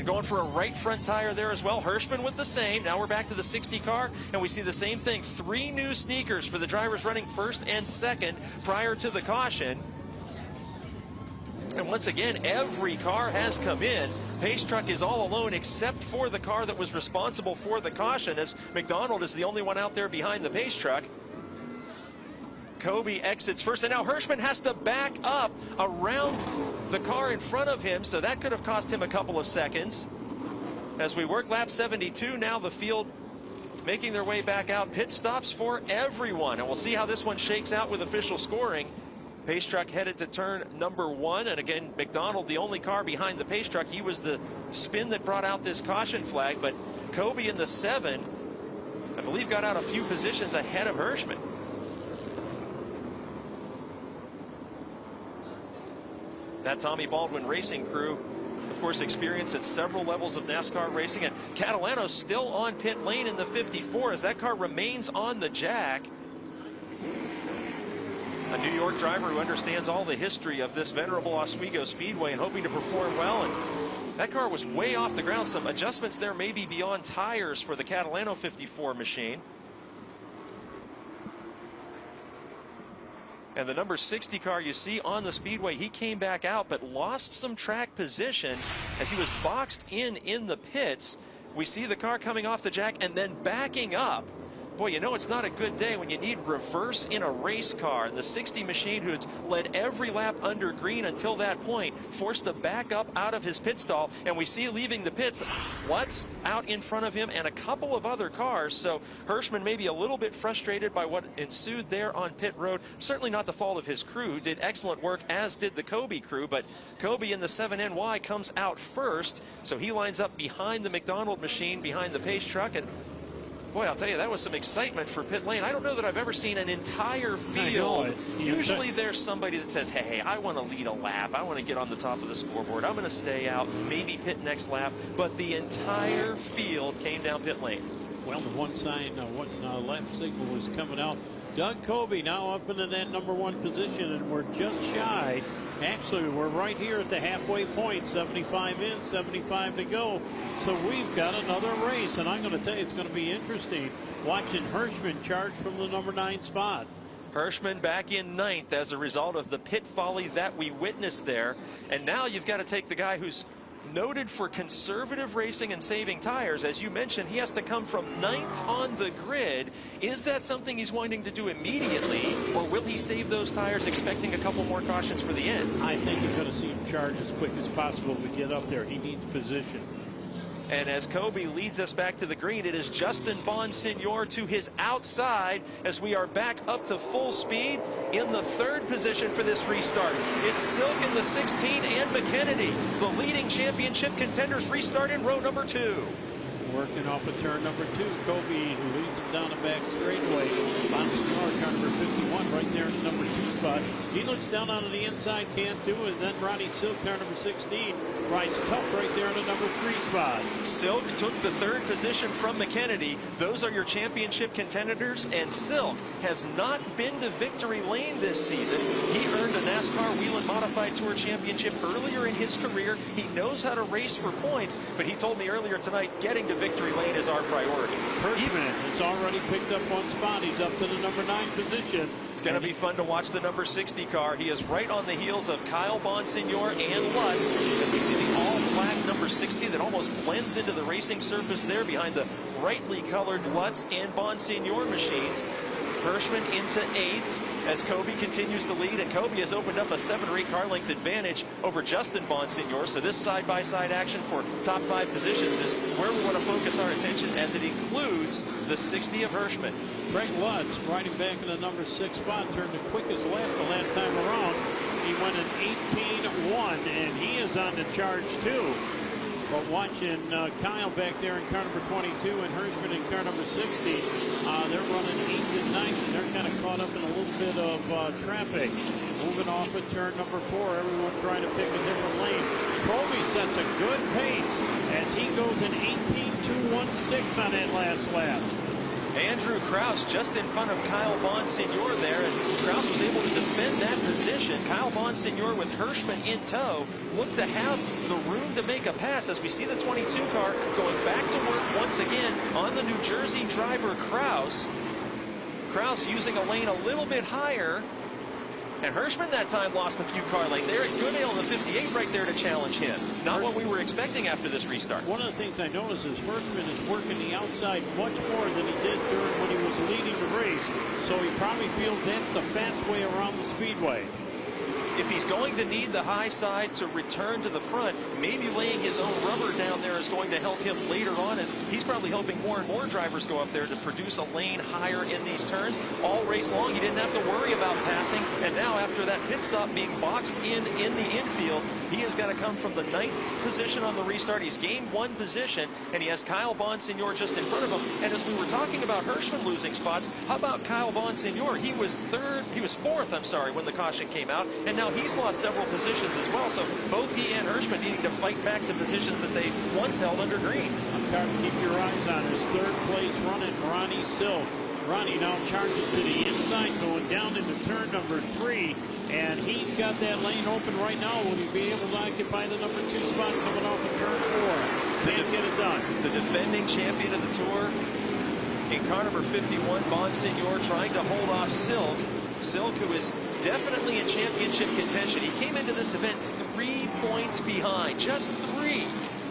going for a right front tire there as well. Hirschman with the same. Now we're back to the 60 car, and we see the same thing. 3 new sneakers for the drivers running 1st and 2nd prior to the caution. And once again, every car has come in. Pace truck is all alone except for the car that was responsible for the caution, as McDonald is the only one out there behind the pace truck. Kobe exits first, and now Hirschman has to back up around the car in front of him, so that could have cost him a couple of seconds. As we work lap 72, now the field making their way back out. Pit stops for everyone, and we'll see how this one shakes out with official scoring. Pace truck headed to turn number 1, and again, McDonald, the only car behind the pace truck. He was the spin that brought out this caution flag, but Kobe in the 7, I believe, got out a few positions ahead of Hirschman. That Tommy Baldwin Racing crew, of course, experienced at several levels of NASCAR racing. And Catalano's still on pit lane in the 54 as that car remains on the jack. A New York driver who understands all the history of this venerable Oswego Speedway and hoping to perform well. And that car was way off the ground. Some adjustments there may be beyond tires for the Catalano 54 machine. And the number 60 car you see on the Speedway, he came back out but lost some track position as he was boxed in the pits. We see the car coming off the jack and then backing up. Boy, you know it's not a good day when you need reverse in a race car. And the 60 machine, who had led every lap under green until that point, forced to back up out of his pit stall. And we see leaving the pits, Lutz out in front of him and a couple of other cars. So Hirschman may be a little bit frustrated by what ensued there on pit road. Certainly not the fault of his crew. Did excellent work, as did the Kobe crew. But Kobe in the 7NY comes out first. So he lines up behind the McDonald machine, behind the pace truck. And boy, I'll tell you, that was some excitement for pit lane. I don't know that I've ever seen an entire field. Usually there's somebody that says, hey, I want to lead a lap. I want to get on the top of the scoreboard. I'm going to stay out, maybe pit next lap. But the entire field came down pit lane. Well, the one sign, one lap signal was coming out. Doug Kobe now up into that number 1 position, and we're just shy Actually, we're right here at the halfway point, 75 in, 75 to go. So we've got another race, and I'm going to tell you, it's going to be interesting watching Hirschman charge from the number 9 spot. Hirschman back in 9th as a result of the pit folly that we witnessed there. And now you've got to take the guy who's noted for conservative racing and saving tires. As you mentioned, he has to come from 9th on the grid. Is that something he's wanting to do immediately, or will he save those tires expecting a couple more cautions for the end? I think you're going to see him charge as quick as possible to get up there. He needs position. And as Kobe leads us back to the green, it is Justin Bonsignor to his outside as we are back up to full speed in the 3rd position for this restart. It's Silk in the 16 and McKennedy. The leading championship contenders restart in row number 2. Working off of turn number 2, Kobe, who leads him down the back straightaway. Bonsignor, car number 51, right there in the number 2 spot. He looks down on the inside, can't do it. Then Ronnie Silk, car number 16, rides tough right there in the number 3 spot. Silk took the 3rd position from McKennedy. Those are your championship contenders, and Silk has not been to victory lane this season. He earned a NASCAR Whelen Modified Tour Championship earlier in his career. He knows how to race for points, but he told me earlier tonight, getting to victory lane is our priority. Hirschman has already picked up 1 spot. He's up to the number 9 position. It's going to be fun to watch the number 60 car. He is right on the heels of Kyle Bonsignor and Lutz as we see the all-black number 60 that almost blends into the racing surface there behind the brightly colored Lutz and Bonsignor machines. Hirschman into 8th as Kobe continues to lead, and Kobe has opened up a 7 or 8 car length advantage over Justin Bonsignor. So this side-by-side action for top 5 positions is where we want to focus our attention, as it includes the 60 of Hirschman. Greg Lutz riding back in the number 6 spot, turned the quickest lap the last time around. He went an 18-1, and he is on the charge too. But watching Kyle back there in car number 22 and Hirschman in car number 60, they're running 8th and 9th, and they're kind of caught up in a little bit of traffic. Moving off at turn number 4, everyone trying to pick a different lane. Kobe sets a good pace as he goes an 18-2-1-6 on that last lap. Andrew Kraus just in front of Kyle Bonsignor there, and Kraus was able to defend that position. Kyle Bonsignor with Hirschman in tow looked to have the room to make a pass as we see the 22 car going back to work once again on the New Jersey driver Kraus. Kraus using a lane a little bit higher, and Hirschman that time lost a few car lengths. Eric Goodale in the 58 right there to challenge him. Not what we were expecting after this restart. One of the things I noticed is Hirschman is working the outside much more than he did during when he was leading the race. So he probably feels that's the fast way around the speedway. If he's going to need the high side to return to the front, maybe laying his own rubber down there is going to help him later on, as he's probably hoping more and more drivers go up there to produce a lane higher in these turns. All race long, he didn't have to worry about passing, and now after that pit stop being boxed in the infield, he has got to come from the 9th position on the restart. He's gained 1 position, and he has Kyle Bonsignor just in front of him. And as we were talking about Hirschman losing spots, how about Kyle Bonsignor? He was 4th, I'm sorry, when the caution came out, and now he's lost several positions as well. So both he and Hirschman needing to fight back to positions that they once held under green. I'm trying to keep your eyes on his 3rd place running, Ronnie Silk. Ronnie now charges to the inside, going down into turn number 3, and he's got that lane open right now. Will he be able to occupy the number 2 spot coming off of turn 4? Can't get it done. The defending champion of the Tour in car number 51, Bonsignor, trying to hold off Silk. Silk, who is definitely in championship contention. He came into this event 3 points behind, just 3.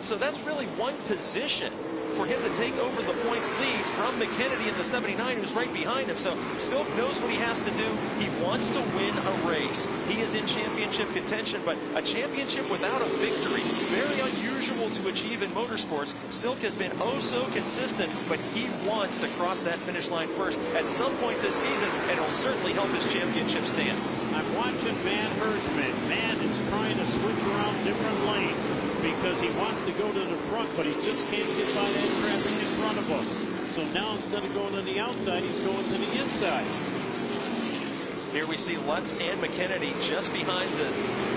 So that's really 1 position for him to take over the points lead from McKennedy in the 79, who's right behind him. So Silk knows what he has to do. He wants to win a race. He is in championship contention, but a championship without a victory, very unusual to achieve in motorsports. Silk has been oh so consistent, but he wants to cross that finish line first at some point this season, and it'll certainly help his championship stance. I'm watching Matt Hirschman. Matt is trying to switch around different lanes because he wants to go to the front, but he just can't get by that traffic in front of him. So now instead of going to the outside, he's going to the inside. Here we see Lutz and McKennedy just behind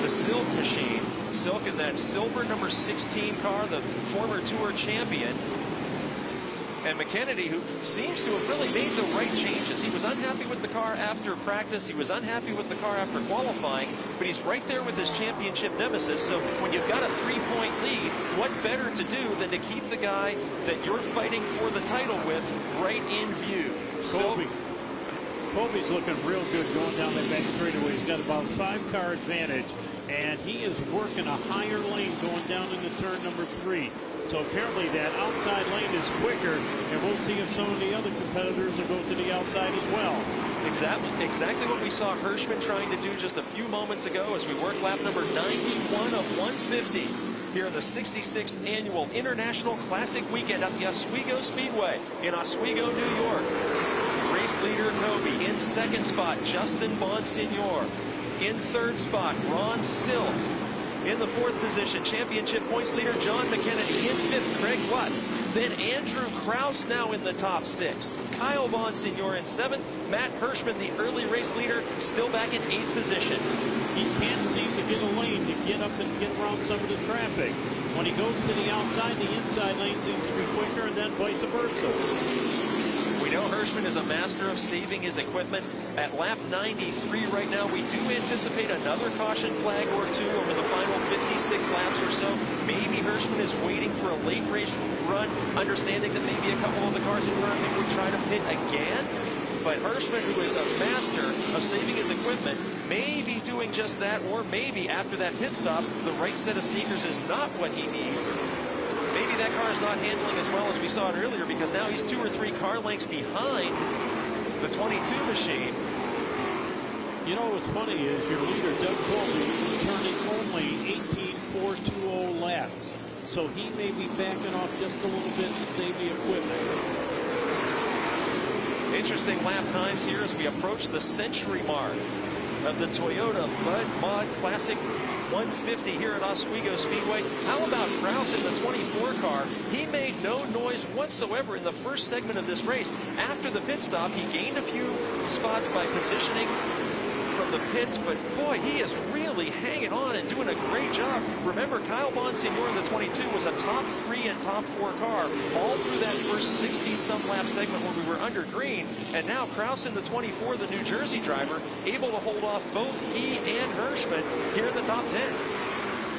the Silk machine. Silk in that silver number 16 car, the former Tour champion. And McKennedy, who seems to have really made the right changes. He was unhappy with the car after practice. He was unhappy with the car after qualifying, but he's right there with his championship nemesis. So when you've got a 3-point lead, what better to do than to keep the guy that you're fighting for the title with right in view? Colby's looking real good going down that back straightaway. He's got about 5-car advantage, and he is working a higher lane going down into turn number 3. So apparently that outside lane is quicker, and we'll see if some of the other competitors will go to the outside as well. Exactly what we saw Hirschman trying to do just a few moments ago as we work lap number 91 of 150 here in the 66th Annual International Classic Weekend at the Oswego Speedway in Oswego, New York. Race leader Kobe. In second spot, Justin Bonsignor. In third spot, Ron Silk. In the fourth position, championship points leader John McKennedy. In fifth, Craig Lutz. Then Andrew Krause now in the top 6. Kyle Bonsignor in seventh. Matt Hirschman, the early race leader, still back in 8th position. He can't seem to get a lane to get up and get around some of the traffic. When he goes to the outside, the inside lane seems to be quicker, and then vice versa. We know Hirschman is a master of saving his equipment. At lap 93 right now, we do anticipate another caution flag or two over the final 56 laps or so. Maybe Hirschman is waiting for a late race run, understanding that maybe a couple of the cars in front of him would try to pit again. But Hirschman, who is a master of saving his equipment, may be doing just that, or maybe after that pit stop, the right set of sneakers is not what he needs. Maybe that car is not handling as well as we saw it earlier, because now he's 2 or 3 car lengths behind the 22 machine. You know what's funny is your leader, Doug Colby, is turning only 18.420 laps. So he may be backing off just a little bit to save the equipment. Interesting lap times here as we approach the century mark of the Toyota Mud Mod Classic 150 here at Oswego Speedway. How about Krause in the 24 car? He made no noise whatsoever in the first segment of this race. After the pit stop, he gained a few spots by positioning from the pits, but boy, he is really hanging on and doing a great job. Remember, Kyle Bonsignor in the 22 was a top 3 and top 4 car all through that first 60-some lap segment where we were under green, and now Krause in the 24, the New Jersey driver, able to hold off both he and Hirschman here in the top 10.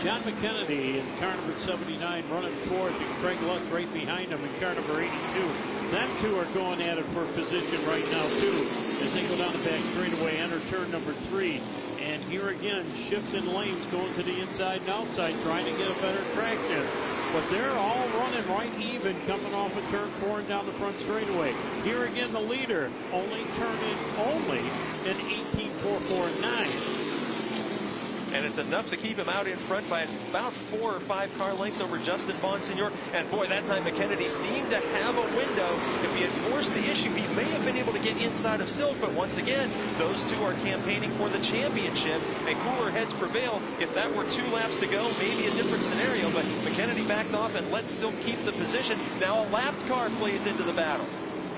John McKennedy in car number 79 running fourth, and Craig Lutz right behind him in car number 82. Them two are going at it for position right now, too, as they go down the back straightaway, enter turn number 3. And here again, shifting lanes, going to the inside and outside, trying to get a better traction. But they're all running right even, coming off of turn 4 and down the front straightaway. Here again, the leader only turning an 18.449. And it's enough to keep him out in front by about 4 or 5 car lengths over Justin Bonsignor. And boy, that time McKennedy seemed to have a window. If he had forced the issue, he may have been able to get inside of Silk. But once again, those two are campaigning for the championship, and cooler heads prevail. If that were 2 laps to go, maybe a different scenario. But McKennedy backed off and let Silk keep the position. Now a lapped car plays into the battle.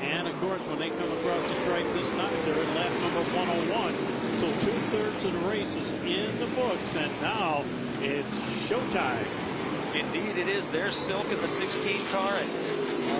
And of course, when they come across the stripe this time, they're at lap number 101. So 2/3 of the race is in the books, and now it's showtime. Indeed it is. There's Silk in the 16 car, and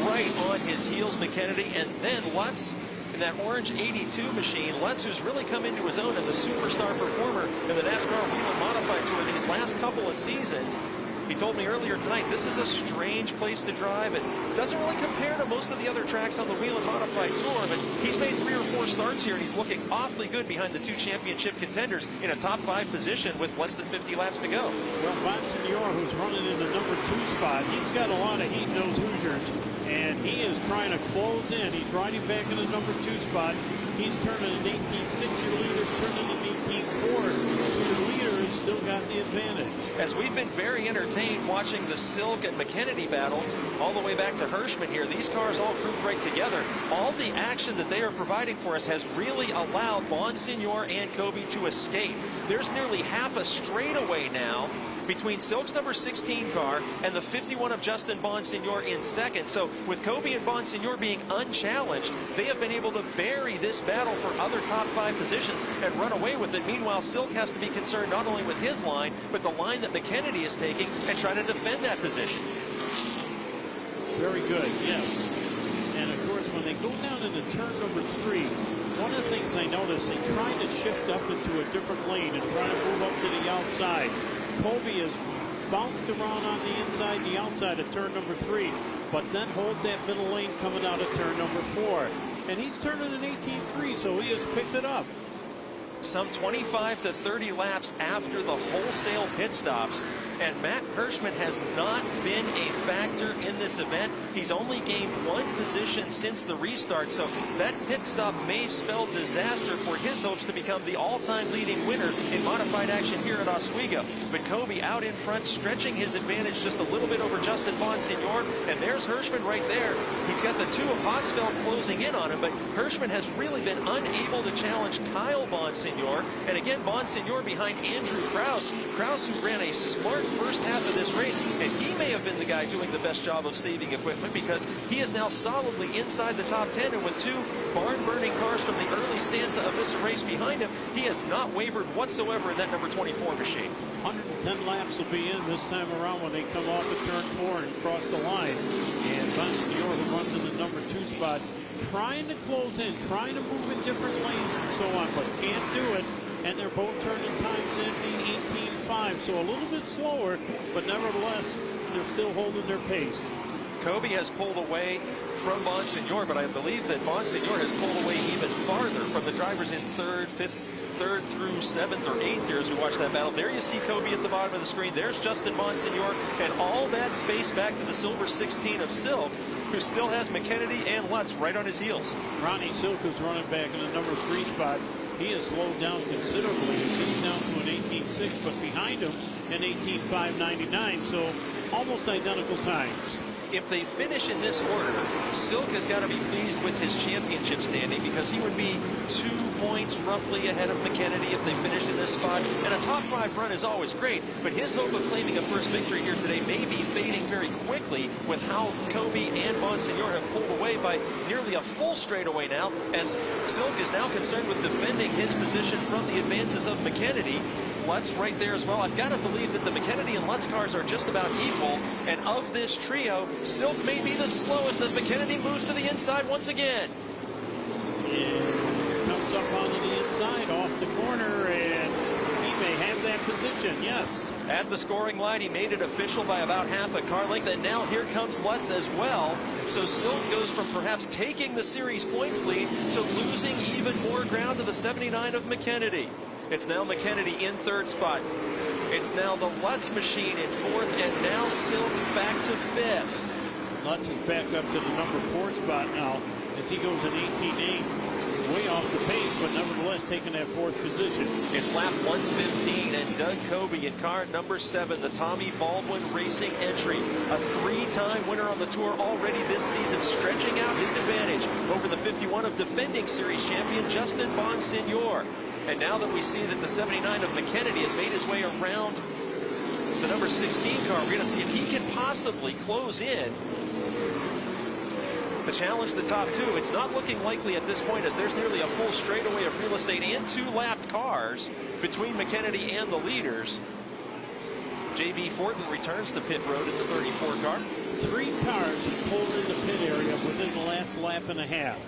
right on his heels McKennedy, and then Lutz in that orange 82 machine. Lutz, who's really come into his own as a superstar performer in the NASCAR Whelen Modified Tour these last couple of seasons. He told me earlier tonight, this is a strange place to drive. It doesn't really compare to most of the other tracks on the Whelen Modified Tour, but he's made 3 or 4 starts here, and he's looking awfully good behind the 2 championship contenders in a top 5 position with less than 50 laps to go. Well, Bonsignor, who's running in the number 2 spot, he's got a lot of heat-nosed Hoosiers, and he is trying to close in. He's riding back in the number 2 spot. He's turning an 18.6. Your leader's turning an 18.4. So your leader has still got the advantage. As we've been very entertained watching the Silk and McKennedy battle all the way back to Hirschman here, these cars all grouped right together. All the action that they are providing for us has really allowed Bonsignor and Kobe to escape. There's nearly half a straightaway now between Silk's number 16 car and the 51 of Justin Bonsignor in second. So with Kobe and Bonsignor being unchallenged, they have been able to bury this battle for other top 5 positions and run away with it. Meanwhile, Silk has to be concerned not only with his line, but the line that McKennedy is taking and trying to defend that position. Very good, yes. when they go down into turn number 3, one of the things I noticed, they try to shift up into a different lane and try to move up to the outside. Kobe has bounced around on the inside, the outside of turn number 3, but then holds that middle lane coming out of turn number 4. And he's turning an 18.3, so he has picked it up. Some 25 to 30 laps after the wholesale pit stops, and Matt Hirschman has not been a factor in this event. He's only gained 1 position since the restart, so that pit stop may spell disaster for his hopes to become the all-time leading winner in modified action here at Oswego. But Kobe out in front, stretching his advantage just a little bit over Justin Bonsignor, and there's Hirschman right there. He's got the 2 of Hosfeld closing in on him, but Hirschman has really been unable to challenge Kyle Bonsignor, and again Bonsignor behind Andrew Krause. Krause, who ran a smart first half of this race, and he may have been the guy doing the best job of saving equipment, because he is now solidly inside the top 10, and with 2 barn-burning cars from the early stanza of this race behind him, he has not wavered whatsoever in that number 24 machine. 110 laps will be in this time around when they come off of turn 4 and cross the line. And Bonsignor, who runs in the number 2 spot, trying to close in, trying to move in different lanes and so on, but can't do it. And they're both turning times in the 18.5, so a little bit slower, but nevertheless, they're still holding their pace. Kobe has pulled away from Bonsignor, but I believe that Bonsignor has pulled away even farther from the drivers in 3rd, 5th, 3rd through 7th or 8th here as we watch that battle. There you see Kobe at the bottom of the screen. There's Justin Bonsignor, and all that space back to the silver 16 of Silk, who still has McKennedy and Lutz right on his heels. Ronnie Silk is running back in the number 3 spot. He has slowed down considerably. He's down to an 18.6, but behind him an 18.599, so almost identical times. If they finish in this order, Silk has got to be pleased with his championship standing, because he would be 2 points roughly ahead of McKennedy if they finished in this spot. And a top 5 run is always great, but his hope of claiming a first victory here today may be fading very quickly with how Kobe and Bonsignor have pulled away by nearly a full straightaway now, as Silk is now concerned with defending his position from the advances of McKennedy. Lutz right there as well. I've got to believe that the McKennedy and Lutz cars are just about equal, and of this trio, Silk may be the slowest as McKennedy moves to the inside once again. And comes up onto the inside off the corner, and he may have that position, yes. At the scoring line, he made it official by about half a car length, and now here comes Lutz as well. So Silk goes from perhaps taking the series points lead to losing even more ground to the 79 of McKennedy. It's now McKennedy in 3rd spot. It's now the Lutz machine in 4th, and now Silk back to 5th. Lutz is back up to the number 4 spot now as he goes in 18.8. Way off the pace, but nevertheless taking that 4th position. It's lap 115, and Doug Kobe in car number 7, the Tommy Baldwin Racing entry. A 3-time winner on the tour already this season, stretching out his advantage over the 51 of defending series champion Justin Bonsignor. And now that we see that the 79 of McKennedy has made his way around the number 16 car, we're going to see if he can possibly close in to challenge the top 2. It's not looking likely at this point, as there's nearly a full straightaway of real estate and 2 lapped cars between McKennedy and the leaders. J.B. Fortin returns to pit road in the 34 car. 3 cars have pulled in the pit area within the last lap and a half.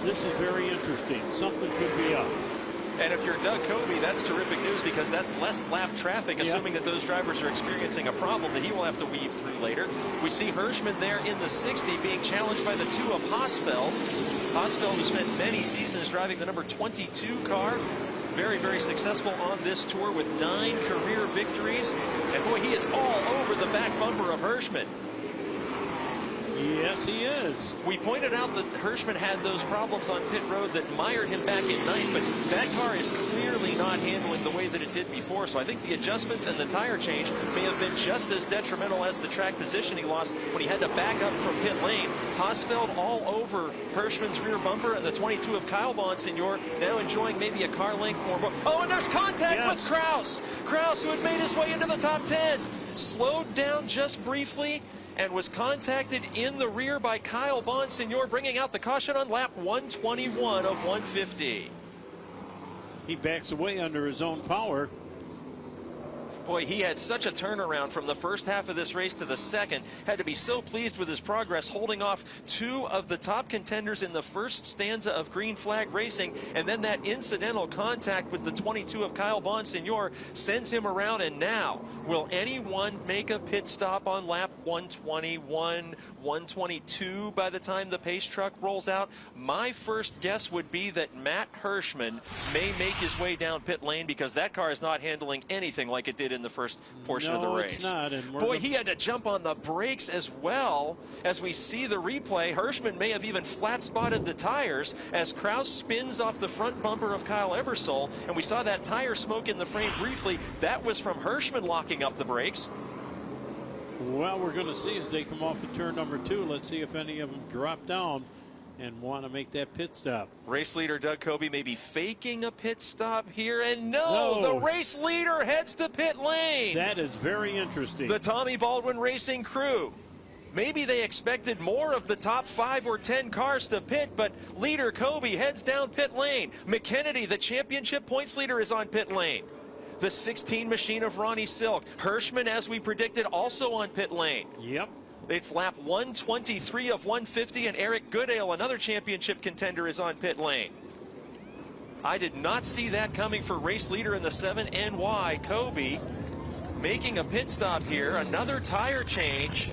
This is very interesting. Something could be up. And if you're Doug Kobe, that's terrific news, because that's less lap traffic, assuming that those drivers are experiencing a problem that he will have to weave through later. We see Hirschman there in the 60 being challenged by the 2 of Hosfeld. Hosfeld, who spent many seasons driving the number 22 car. Very, very successful on this tour with 9 career victories. And boy, he is all over the back bumper of Hirschman. Yes, he is. We pointed out that Hirschman had those problems on pit road that mired him back in 9th, but that car is clearly not handling the way that it did before. So I think the adjustments and the tire change may have been just as detrimental as the track position he lost when he had to back up from pit lane. Hosfeld all over Hirschman's rear bumper, and the 22 of Kyle Bonsignor now enjoying maybe a car length more. Oh, and there's contact with Krause. Krause, who had made his way into the top 10, slowed down just briefly and was contacted in the rear by Kyle Bonsignor, bringing out the caution on lap 121 of 150. He backs away under his own power. Boy, he had such a turnaround from the first half of this race to the second. Had to be so pleased with his progress, holding off two of the top contenders in the first stanza of Green Flag Racing. And then that incidental contact with the 22 of Kyle Bonsignor sends him around. And now, will anyone make a pit stop on lap 121, 122 by the time the pace truck rolls out? My first guess would be that Matt Hirschman may make his way down pit lane, because that car is not handling anything like it did in the first portion of the race. It's not. And boy, he had to jump on the brakes as well. As we see the replay, Hirschman may have even flat spotted the tires as Kraus spins off the front bumper of Kyle Ebersol, and we saw that tire smoke in the frame briefly. That was from Hirschman locking up the brakes. Well, we're going to see as they come off of turn number 2. Let's see if any of them drop down and want to make that pit stop. Race leader Doug Coby may be faking a pit stop here, and no, the race leader heads to pit lane. That is very interesting. The Tommy Baldwin Racing crew, maybe they expected more of the top 5 or 10 cars to pit, but leader Coby heads down pit lane. McKennedy, the championship points leader, is on pit lane. The 16 machine of Ronnie Silk. Hirschman, as we predicted, also on pit lane. Yep. It's lap 123 of 150, and Eric Goodale, another championship contender, is on pit lane. I did not see that coming for race leader in the 7NY. Coby making a pit stop here. Another tire change.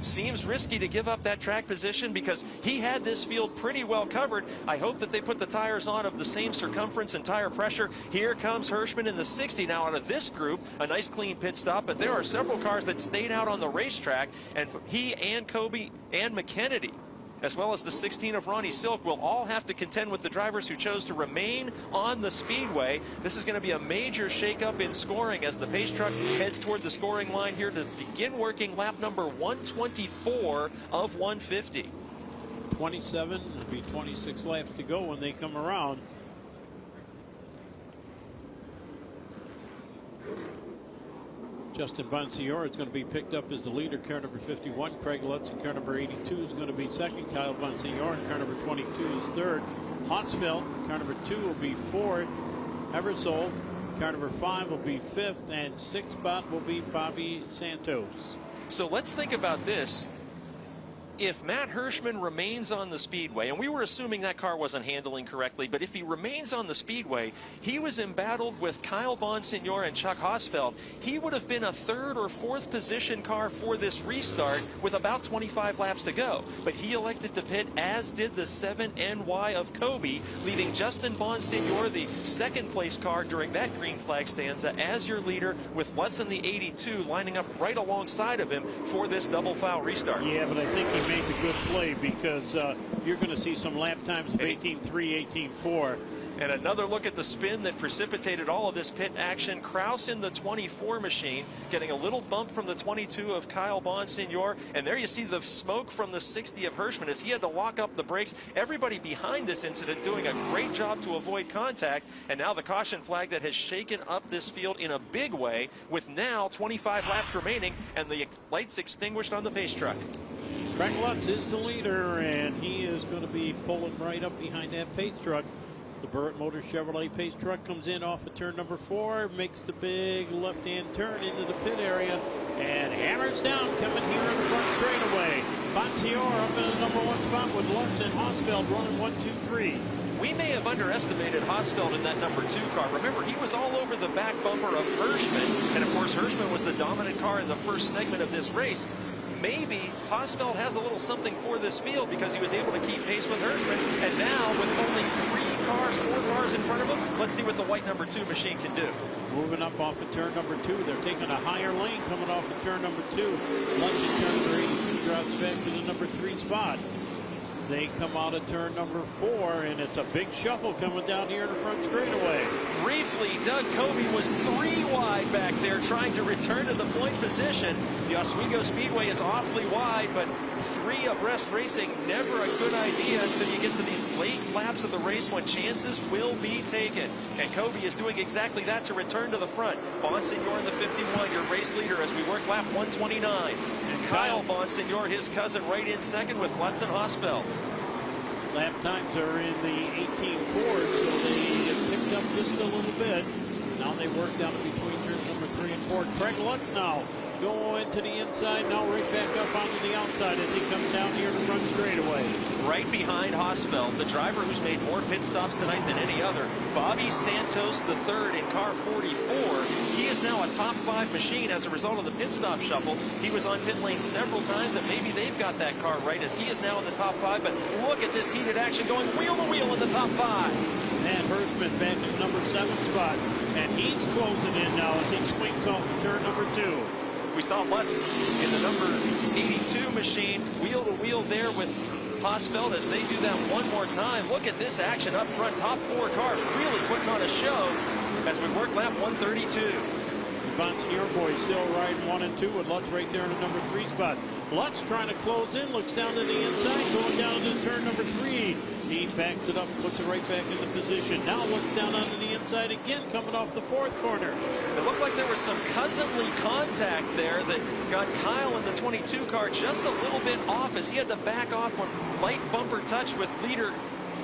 Seems risky to give up that track position because he had this field pretty well covered. I hope that they put the tires on of the same circumference and tire pressure. Here comes Hirschman in the 60. Now out of this group, a nice clean pit stop, but there are several cars that stayed out on the racetrack, and he and Coby and McKennedy, as well as the 16 of Ronnie Silk, will all have to contend with the drivers who chose to remain on the speedway. This is going to be a major shakeup in scoring as the pace truck heads toward the scoring line here to begin working lap number 124 of 150. 27, it'll be 26 laps to go when they come around. Justin Bonsignor is going to be picked up as the leader, car number 51. Craig Lutz in car number 82 is going to be second. Kyle Bonsignor in car number 22 is third. Hausfeld, car number 2, will be fourth. Ebersol, car number 5, will be fifth. And sixth spot will be Bobby Santos. So let's think about this. If Matt Hirschman remains on the speedway, and we were assuming that car wasn't handling correctly, but if he remains on the speedway, he was embattled with Kyle Bonsignor and Chuck Hausfeld. He would have been a 3rd or 4th position car for this restart with about 25 laps to go. But he elected to pit, as did the 7NY of Coby, leaving Justin Bonsignor, the 2nd place car during that green flag stanza, as your leader, with Lutz in the 82 lining up right alongside of him for this double foul restart. Yeah, but I think he made the good play, because you're going to see some lap times of 18.3, 18.4. And another look at the spin that precipitated all of this pit action. Kraus in the 24 machine, getting a little bump from the 22 of Kyle Bonsignor. And there you see the smoke from the 60 of Hirschman as he had to lock up the brakes. Everybody behind this incident doing a great job to avoid contact. And now the caution flag that has shaken up this field in a big way, with now 25 laps remaining and the lights extinguished on the pace truck. Craig Lutz is the leader, and he is going to be pulling right up behind that pace truck. The Burritt Motors Chevrolet pace truck comes in off of turn number 4, makes the big left-hand turn into the pit area, and hammers down, coming here in the front straightaway. Bonsignor up in the number 1 spot with Lutz and Hausfeld running 1, 2, 3. We may have underestimated Hausfeld in that number 2 car. Remember, he was all over the back bumper of Hirschman, and of course Hirschman was the dominant car in the first segment of this race. Maybe Hausfeld has a little something for this field because he was able to keep pace with Hirschman, and now with only 4 cars in front of him, let's see what the white number 2 machine can do. Moving up off of turn number 2, they're taking a higher lane coming off of turn number 2. Lutz in turn number 82 drops back to the number 3 spot. They come out of turn number 4, and it's a big shuffle coming down here in the front straightaway. Briefly, Doug Coby was 3 wide back there trying to return to the point position. The Oswego Speedway is awfully wide, but 3 abreast racing, never a good idea until you get to these late laps of the race when chances will be taken. And Coby is doing exactly that to return to the front. Bonsignor in the 51, your race leader as we work lap 129. And Kyle Bonsignor, his cousin, right in second with Lutz and Hausfeld. Lap times are in the 18.4s, so they have picked up just a little bit. Now they work down in between turns number 3 and 4. Craig Lutz now going to the inside, now right back up onto the outside as he comes down here to run straightaway. Right behind Hosfeld, the driver who's made more pit stops tonight than any other, Bobby Santos III in car 44. He is now a top 5 machine as a result of the pit stop shuffle. He was on pit lane several times, and maybe they've got that car right as he is now in the top 5. But look at this heated action going wheel to wheel in the top 5. And Hirschman back in the number 7 spot, and he's closing in now as he swings off turn number 2. We saw Lutz in the number 82 machine, wheel to wheel there with Hosfeld as they do that one more time. Look at this action up front. Top 4 cars really putting on a show as we work lap 132. Bonsignor boys still riding 1 and 2 with Lutz right there in the number 3 spot. Lutz trying to close in, looks down to the inside, going down to turn number 3. He backs it up, puts it right back into position. Now looks down onto the inside again, coming off the 4th corner. It looked like there was some cousinly contact there that got Kyle in the 22 car just a little bit off as he had to back off when light bumper touch with leader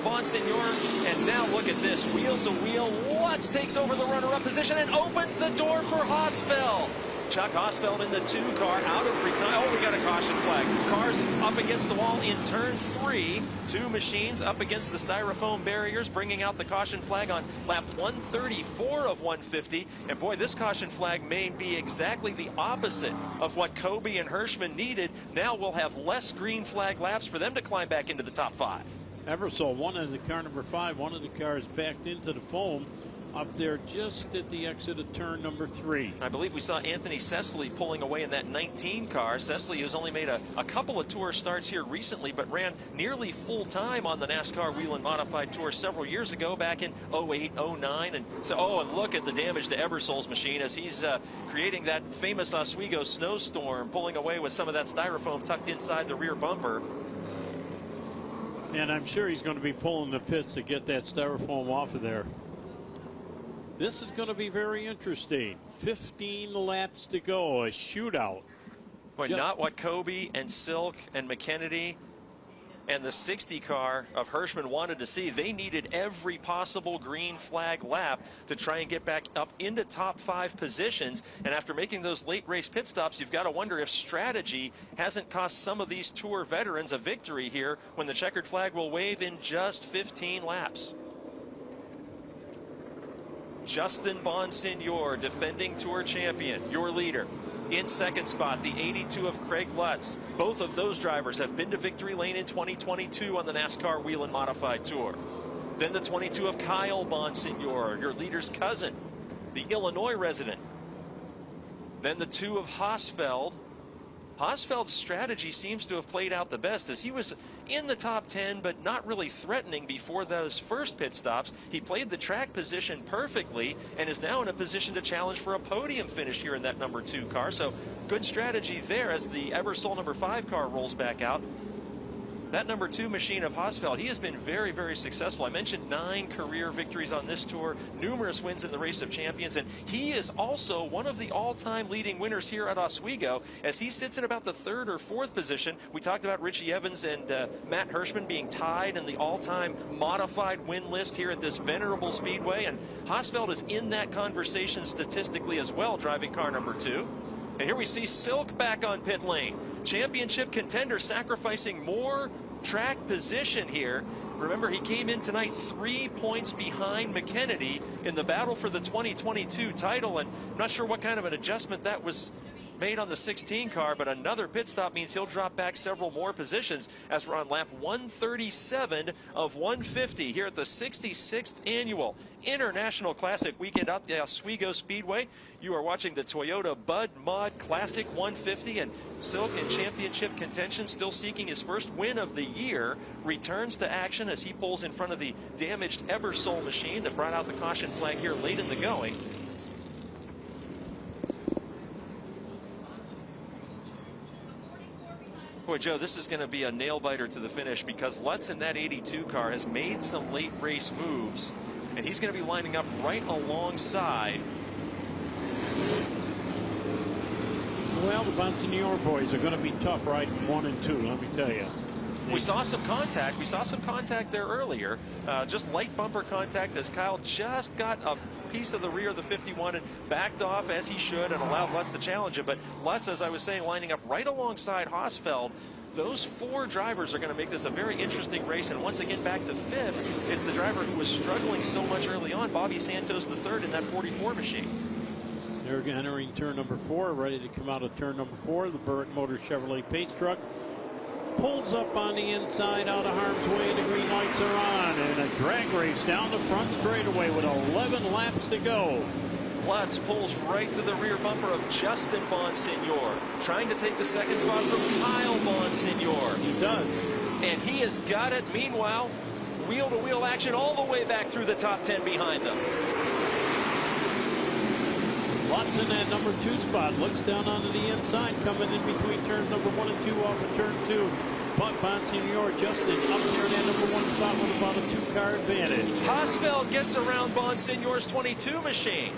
Bonsignor. And now look at this, wheel to wheel. Lutz takes over the runner-up position and opens the door for Hosfeld. Chuck Hosfeld in the 2 car out of retire. Oh, we got a caution flag. Cars up against the wall in turn 3. 2 machines up against the styrofoam barriers, bringing out the caution flag on lap 134 of 150. And boy, this caution flag may be exactly the opposite of what Kobe and Hirschman needed. Now we'll have less green flag laps for them to climb back into the top 5. Ebersol, one of the car number 5, one of the cars backed into the foam up there just at the exit of turn number 3. I believe we saw Anthony Cecily pulling away in that 19 car. Cecily, who's only made a couple of tour starts here recently, but ran nearly full time on the NASCAR Whelen Modified Tour several years ago, back in 08, 09. And so, oh, and look at the damage to Ebersol's machine as he's creating that famous Oswego snowstorm, pulling away with some of that styrofoam tucked inside the rear bumper. And I'm sure he's going to be pulling the pits to get that styrofoam off of there. This is going to be very interesting. 15 laps to go, a shootout. But not what Kobe and Silk and McKennedy and the 60 car of Hirschman wanted to see. They needed every possible green flag lap to try and get back up into top 5 positions. And after making those late race pit stops, you've got to wonder if strategy hasn't cost some of these Tour veterans a victory here when the checkered flag will wave in just 15 laps. Justin Bonsignor, defending Tour champion, your leader. In 2nd spot, the 82 of Craig Lutz. Both of those drivers have been to victory lane in 2022 on the NASCAR Whelen Modified Tour. Then the 22 of Kyle Bonsignor, your leader's cousin, the Illinois resident. Then the 2 of Hosfeld. Hosfeld's strategy seems to have played out the best as he was in the top 10 but not really threatening before those first pit stops. He played the track position perfectly and is now in a position to challenge for a podium finish here in that number 2 car. So good strategy there as the Ebersol number 5 car rolls back out. That number 2 machine of Hosfeld, he has been very, very successful. I mentioned 9 career victories on this tour, numerous wins in the Race of Champions, and he is also one of the all-time leading winners here at Oswego as he sits in about the 3rd or 4th position. We talked about Richie Evans and Matt Hirschman being tied in the all-time modified win list here at this venerable speedway, and Hosfeld is in that conversation statistically as well, driving car number 2. And here we see Silk back on pit lane. Championship contender sacrificing more track position here. Remember, he came in tonight 3 points behind McKennedy in the battle for the 2022 title, and I'm not sure what kind of an adjustment that was made on the 16 car, but another pit stop means he'll drop back several more positions as we're on lap 137 of 150 here at the 66th annual International Classic weekend at the Oswego Speedway. You are watching the Toyota Bud Mod Classic 150, and Silk in championship contention, still seeking his first win of the year, returns to action as he pulls in front of the damaged Ebersol machine that brought out the caution flag here late in the going. Boy, Joe, this is going to be a nail-biter to the finish because Lutz in that 82 car has made some late race moves, and he's going to be lining up right alongside. Well, the Bonsignor boys are going to be tough riding 1 and 2, let me tell you. We saw some contact. We saw some contact there earlier. Just light bumper contact as Kyle just got a piece of the rear of the 51 and backed off as he should and allowed Lutz to challenge him. But Lutz, as I was saying, lining up right alongside Hosfeld. Those four drivers are going to make this a very interesting race. And once again, back to fifth is the driver who was struggling so much early on, Bobby Santos III in that 44 machine. They're entering turn number 4, ready to come out of turn number 4. The Burritt Motors Chevrolet pace truck pulls up on the inside, out of harm's way. The green lights are on, and a drag race down the front straightaway with 11 laps to go. Lutz pulls right to the rear bumper of Justin Bonsignor, trying to take the second spot from Kyle Bonsignor. He does. And he has got it. Meanwhile, wheel-to-wheel action all the way back through the top 10 behind them. Lutz in that number 2 spot, looks down onto the inside, coming in between turns number 1 and 2 off of turn 2. But Bonsignor Justin up there in that number 1 spot with about a 2-car advantage. Hosfeld gets around Bonsignor's 22 machine.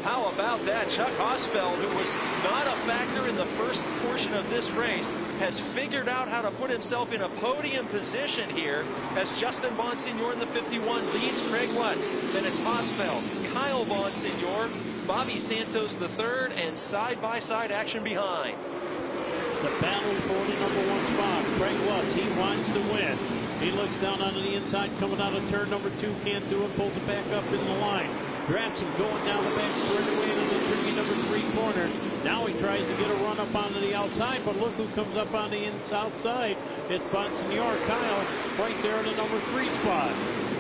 How about that? Chuck Hosfeld, who was not a factor in the first portion of this race, has figured out how to put himself in a podium position here as Justin Bonsignor in the 51 leads Craig Lutz. Then it's Hosfeld, Kyle Bonsignor, Bobby Santos III, and side-by-side action behind. The battle for the number 1 spot. Craig Lutz, he wants to win. He looks down onto the inside, coming out of turn number 2, can't do it, pulls it back up in the line. Drafts him going down the back straightaway into the tricky number 3 corner. Now he tries to get a run up onto the outside, but look who comes up on the outside. It's Bonsignor Kyle right there in the number 3 spot.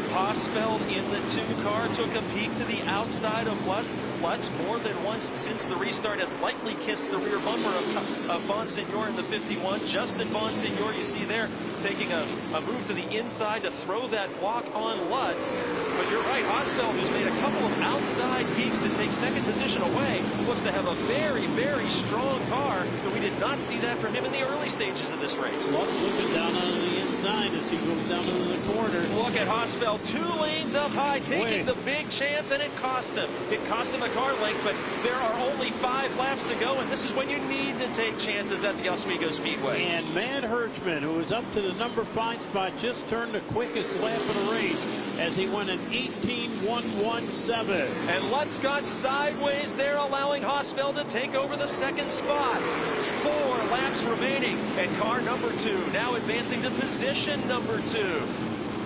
Hosfeld in the 2 car took a peek to the outside of Lutz. Lutz more than once since the restart has lightly kissed the rear bumper of Bonsignor in the 51. Justin Bonsignor, you see there, taking a move to the inside to throw that block on Lutz. But you're right, Hosfeld, who's made a couple of outside peaks to take second position away, looks to have a very, very strong car, but we did not see that from him in the early stages of this race. Lutz looking down on the inside as he goes down into the corner. Look at Hosfeld, 2 lanes up high, taking the big chance, and it cost him. It cost him a car length, but there are only 5 laps to go, and this is when you need to take chances at the Oswego Speedway. And Matt Hirschman, who is up to the number 5 spot, just turned the quickest lap of the race as he went an 18.117. And Lutz got sideways there, allowing Hosfeld to take over the 2nd spot. 4 laps remaining, and car number 2 now advancing to position number 2.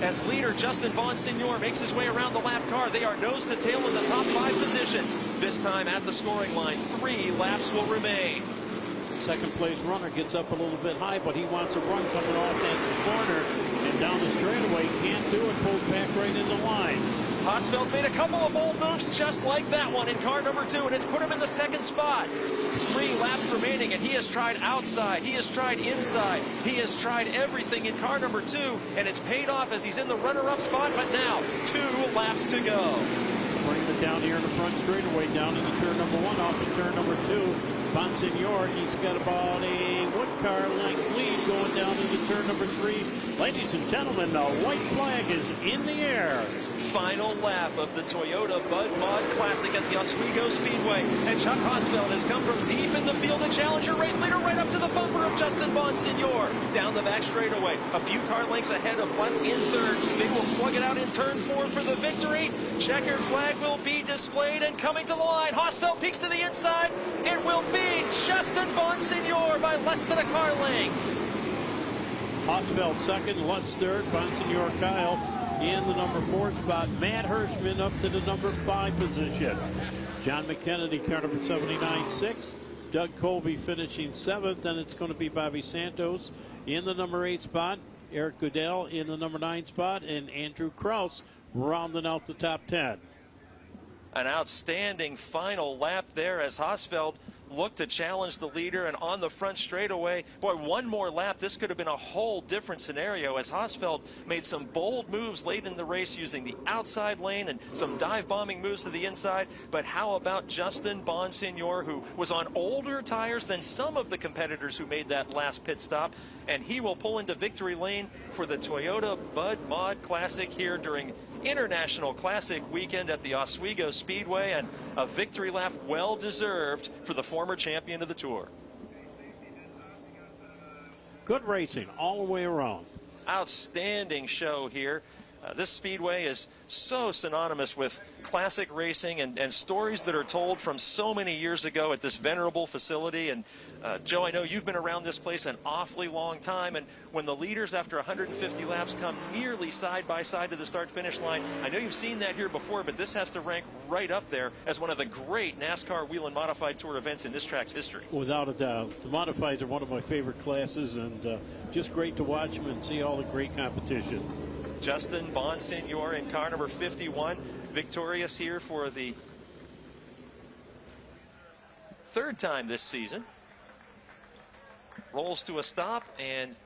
As leader Justin Bonsignor makes his way around the lap car, they are nose to tail in the top 5 positions. This time at the scoring line, 3 laps will remain. Second place runner gets up a little bit high, but he wants a run coming off that corner and down the straightaway. Can't do it, pulls back right in the line. Hosfeld's made a couple of bold moves just like that one in car number 2, and it's put him in the 2nd spot. 3 laps remaining, and he has tried outside, he has tried inside, he has tried everything in car number 2, and it's paid off as he's in the runner-up spot, but now 2 laps to go. Bring it down here in the front straightaway, down into turn number 1, off of turn number 2. Bonsignor, he's got about a 1-car length lead going down into turn number 3. Ladies and gentlemen, the white flag is in the air. Final lap of the Toyota Bud Mod Classic at the Oswego Speedway. And Chuck Hosfeld has come from deep in the field to challenger race leader right up to the bumper of Justin Bonsignor. Down the back straightaway, a few car lengths ahead of Lutz in 3rd. They will slug it out in turn 4 for the victory. Checkered flag will be displayed, and coming to the line, Hosfeld peeks to the inside. It will be Justin Bonsignor by less than a car length. Hosfeld 2nd, Lutz 3rd, Bonsignor Kyle in the number 4 spot. Matt Hirschman up to the number 5 position. John McKennedy, car number 79, 6th. Doug Colby finishing 7th. Then it's going to be Bobby Santos in the number 8 spot. Eric Goodell in the number 9 spot. And Andrew Kraus rounding out the top 10. An outstanding final lap there as Hosfeld looked to challenge the leader, and on the front straightaway, boy, one more lap, this could have been a whole different scenario as Hosfeld made some bold moves late in the race using the outside lane and some dive bombing moves to the inside. But how about Justin Bonsignor, who was on older tires than some of the competitors who made that last pit stop, and he will pull into victory lane for the Toyota Bud Mod Classic here during International Classic weekend at the Oswego Speedway, and a victory lap well deserved for the former champion of the Tour. Good racing all the way around. Outstanding show here. This speedway is so synonymous with classic racing and stories that are told from so many years ago at this venerable facility. And Joe, I know you've been around this place an awfully long time, and when the leaders after 150 laps come nearly side by side to the start-finish line, I know you've seen that here before, but this has to rank right up there as one of the great NASCAR Whelen Modified Tour events in this track's history. Without a doubt. The Modifieds are one of my favorite classes, and just great to watch them and see all the great competition. Justin Bonsignor in car number 51, victorious here for the third time this season. Rolls to a stop, and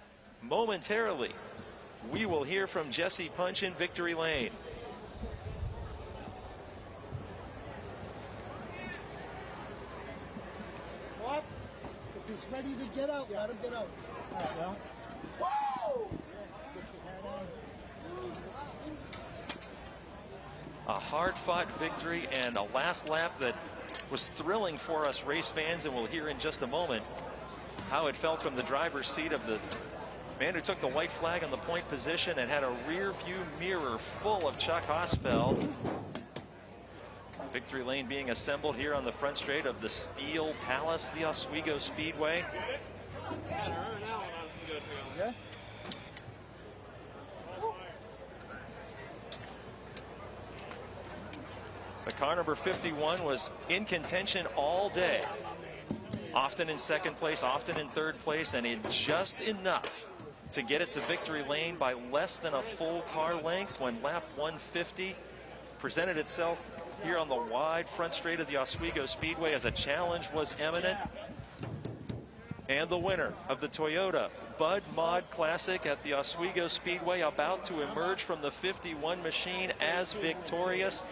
momentarily we will hear from Jesse Punch in victory lane. What? If he's ready to get out, let him get out. All right, well. Woo! A hard-fought victory and a last lap that was thrilling for us race fans, and we'll hear in just a moment how it felt from the driver's seat of the man who took the white flag on the point position and had a rear view mirror full of Chuck Hosfeld. Victory lane being assembled here on the front straight of the Steel Palace, the Oswego Speedway. Yeah? The car number 51 was in contention all day. Often in second place, often in third place, and in just enough to get it to victory lane by less than a full car length when lap 150 presented itself here on the wide front straight of the Oswego Speedway as a challenge was imminent. And the winner of the Toyota Bud Mod Classic at the Oswego Speedway, about to emerge from the 51 machine as victorious,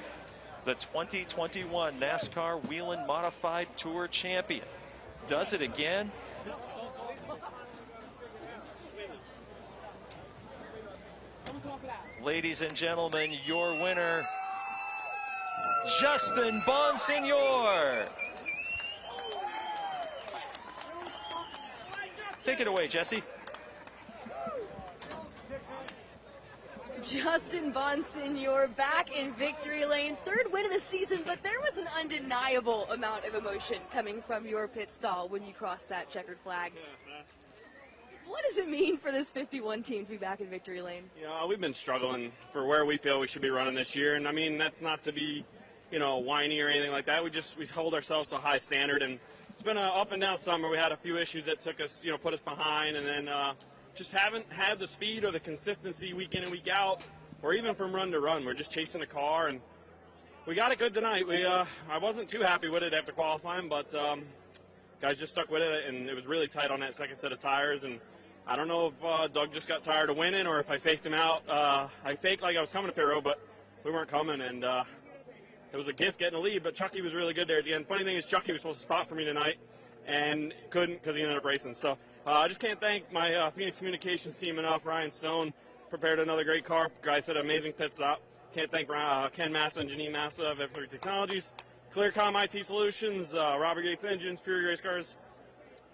the 2021 NASCAR Whelen Modified Tour champion. Does it again. Ladies and gentlemen, your winner, Justin Bonsignor. Take it away, Jesse. Justin Bonsignor back in victory lane. Third win of the season, but there was an undeniable amount of emotion coming from your pit stall when you crossed that checkered flag. What does it mean for this 51 team to be back in victory lane? You know, we've been struggling for where we feel we should be running this year, and I mean, that's not to be, you know, whiny or anything like that. We hold ourselves to a high standard, and it's been an up and down summer. We had a few issues that took us, you know, put us behind, and then just haven't had the speed or the consistency week in and week out, or even from run to run. We're just chasing a car, and we got it good tonight. I wasn't too happy with it after qualifying, but guys just stuck with it, and it was really tight on that second set of tires. And I don't know if Doug just got tired of winning or if I faked him out. I faked like I was coming to pit road, but we weren't coming, and it was a gift getting a lead, but Chucky was really good there at the end. Funny thing is, Chucky was supposed to spot for me tonight and couldn't because he ended up racing. So I just can't thank my Phoenix Communications team enough. Ryan Stone prepared another great car. Guys did an amazing pit stop. Can't thank Ken Massa and Janine Massa of F3 Technologies, Clearcom IT Solutions, Robert Yates Engines, Fury Race Cars,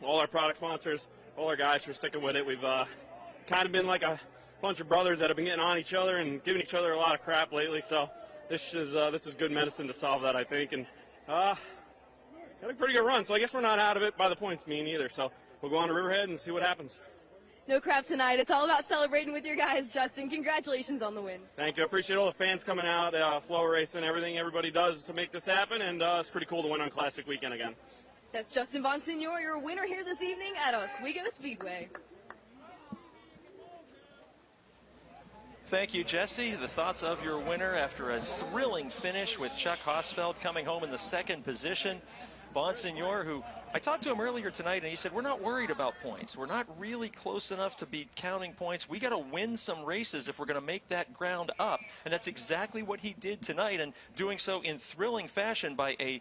all our product sponsors, all our guys for sticking with it. We've kind of been like a bunch of brothers that have been getting on each other and giving each other a lot of crap lately. So this is good medicine to solve that, I think. And had a pretty good run. So I guess we're not out of it by the points, me neither. So we'll go on to Riverhead and see what happens. No crap tonight. It's all about celebrating with your guys, Justin. Congratulations on the win. Thank you. I appreciate all the fans coming out, Flow Racing, everything everybody does to make this happen. And it's pretty cool to win on Classic Weekend again. That's Justin Bonsignor, your winner here this evening at Oswego Speedway. Thank you, Jesse. The thoughts of your winner after a thrilling finish with Chuck Hosfeld coming home in the second position. Bonsignor, who I talked to him earlier tonight, and he said, we're not worried about points. We're not really close enough to be counting points. We got to win some races if we're going to make that ground up. And that's exactly what he did tonight, and doing so in thrilling fashion by a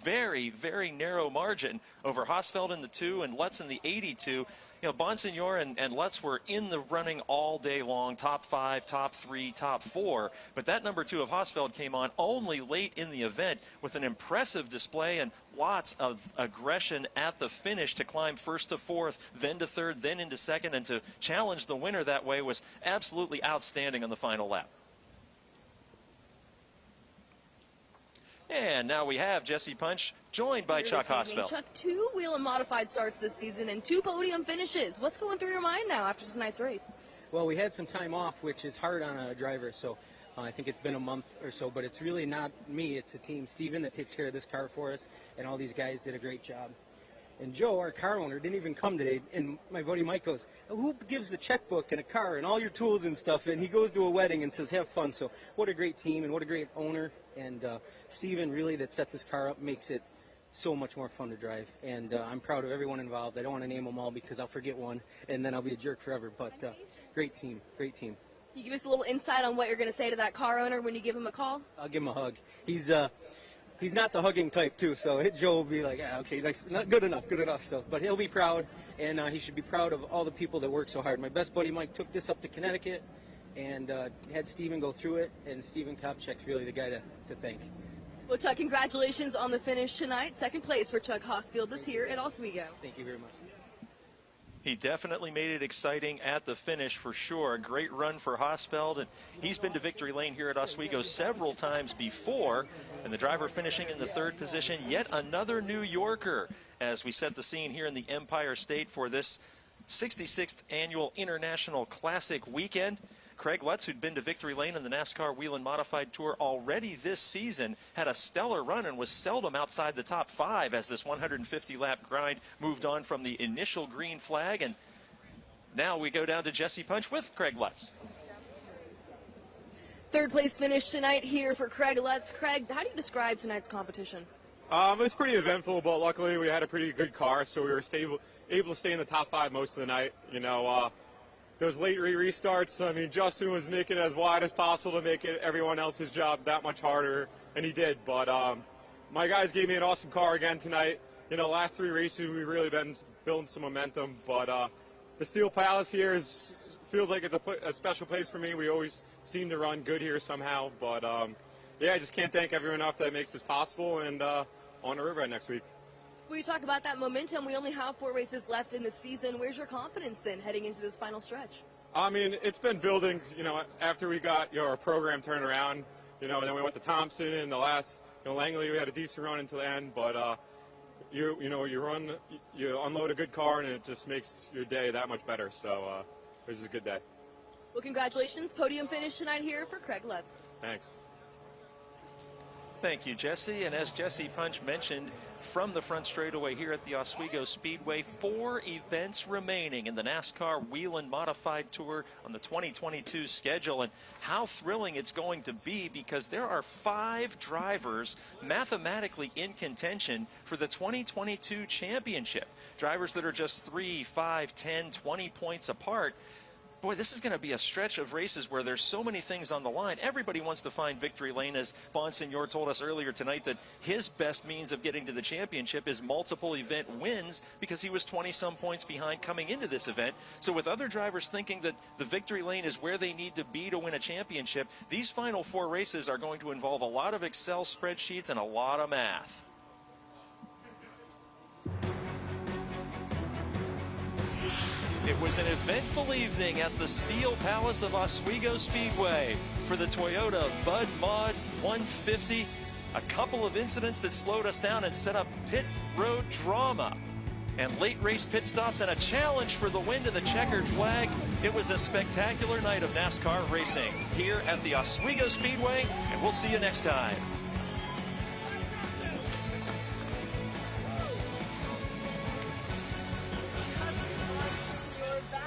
very, very narrow margin over Hosfeld in the 2 and Lutz in the 82. Bonsignor and Lutz were in the running all day long, top 5, top 3, top 4. But that number 2 of Hosfeld came on only late in the event with an impressive display and lots of aggression at the finish to climb first to fourth, then to third, then into second, and to challenge the winner that way was absolutely outstanding on the final lap. And now we have Jesse Punch joined by Chuck Hosfeld. Chuck, 2 Whelen modified starts this season and 2 podium finishes. What's going through your mind now after tonight's race? Well, we had some time off, which is hard on a driver, so I think it's been a month or so, but it's really not me, it's the team. Steven that takes care of this car for us, and all these guys did a great job. And Joe, our car owner, didn't even come today, and my buddy Mike goes, who gives the checkbook and a car and all your tools and stuff, and he goes to a wedding and says, have fun. So what a great team and what a great owner, and Steven really that set this car up makes it so much more fun to drive, and I'm proud of everyone involved. I don't want to name them all because I'll forget one, and then I'll be a jerk forever, but great team, great team. Can you give us a little insight on what you're going to say to that car owner when you give him a call? I'll give him a hug. He's not the hugging type too, so Joe will be like, okay, nice, not good enough. So, but he'll be proud, and he should be proud of all the people that work so hard. My best buddy Mike took this up to Connecticut, and had Steven go through it, and Steven Kopchek's really the guy to thank. Well, Chuck, congratulations on the finish tonight. Second place for Chuck Hosfeld this year at Oswego. Thank you very much. He definitely made it exciting at the finish for sure. A great run for Hosfeld, and he's been to victory lane here at Oswego several times before. And the driver finishing in the 3rd position, yet another New Yorker, as we set the scene here in the Empire State for this 66th annual International Classic weekend. Craig Lutz, who'd been to victory lane in the NASCAR Whelen Modified Tour already this season, had a stellar run and was seldom outside the top 5 as this 150-lap grind moved on from the initial green flag. And now we go down to Jesse Punch with Craig Lutz. 3rd place finish tonight here for Craig Lutz. Craig, how do you describe tonight's competition? It was pretty eventful, but luckily we had a pretty good car, so we were able to stay in the top 5 most of the night. Those late restarts, I mean, Justin was making it as wide as possible to make it everyone else's job that much harder, and he did. But my guys gave me an awesome car again tonight. Last 3 races we've really been building some momentum, but the Steel Palace here feels like it's a special place for me. We always seem to run good here somehow, but yeah, I just can't thank everyone enough that makes this possible, and on the river next week. Well, you talk about that momentum. We only have 4 races left in the season. Where's your confidence then heading into this final stretch? I mean, it's been building, after we got our program turned around, and then we went to Thompson, and the last, Langley, we had a decent run until the end, but you unload a good car, and it just makes your day that much better. So this is a good day. Well, congratulations. Podium finish tonight here for Craig Lutz. Thanks. Thank you, Jesse. And as Jesse Punch mentioned, from the front straightaway here at the Oswego Speedway, 4 events remaining in the NASCAR Whelen Modified Tour on the 2022 schedule. And how thrilling it's going to be, because there are 5 drivers mathematically in contention for the 2022 championship. Drivers that are just 3, 5, 10, 20 points apart. Boy, this is going to be a stretch of races where there's so many things on the line. Everybody wants to find victory lane, as Bonsignor told us earlier tonight that his best means of getting to the championship is multiple event wins, because he was 20-some points behind coming into this event. So with other drivers thinking that the victory lane is where they need to be to win a championship, these final 4 races are going to involve a lot of Excel spreadsheets and a lot of math. It was an eventful evening at the Steel Palace of Oswego Speedway for the Toyota Bud Mod 150. A couple of incidents that slowed us down and set up pit road drama, and late race pit stops, and a challenge for the win to the checkered flag. It was a spectacular night of NASCAR racing here at the Oswego Speedway, and we'll see you next time.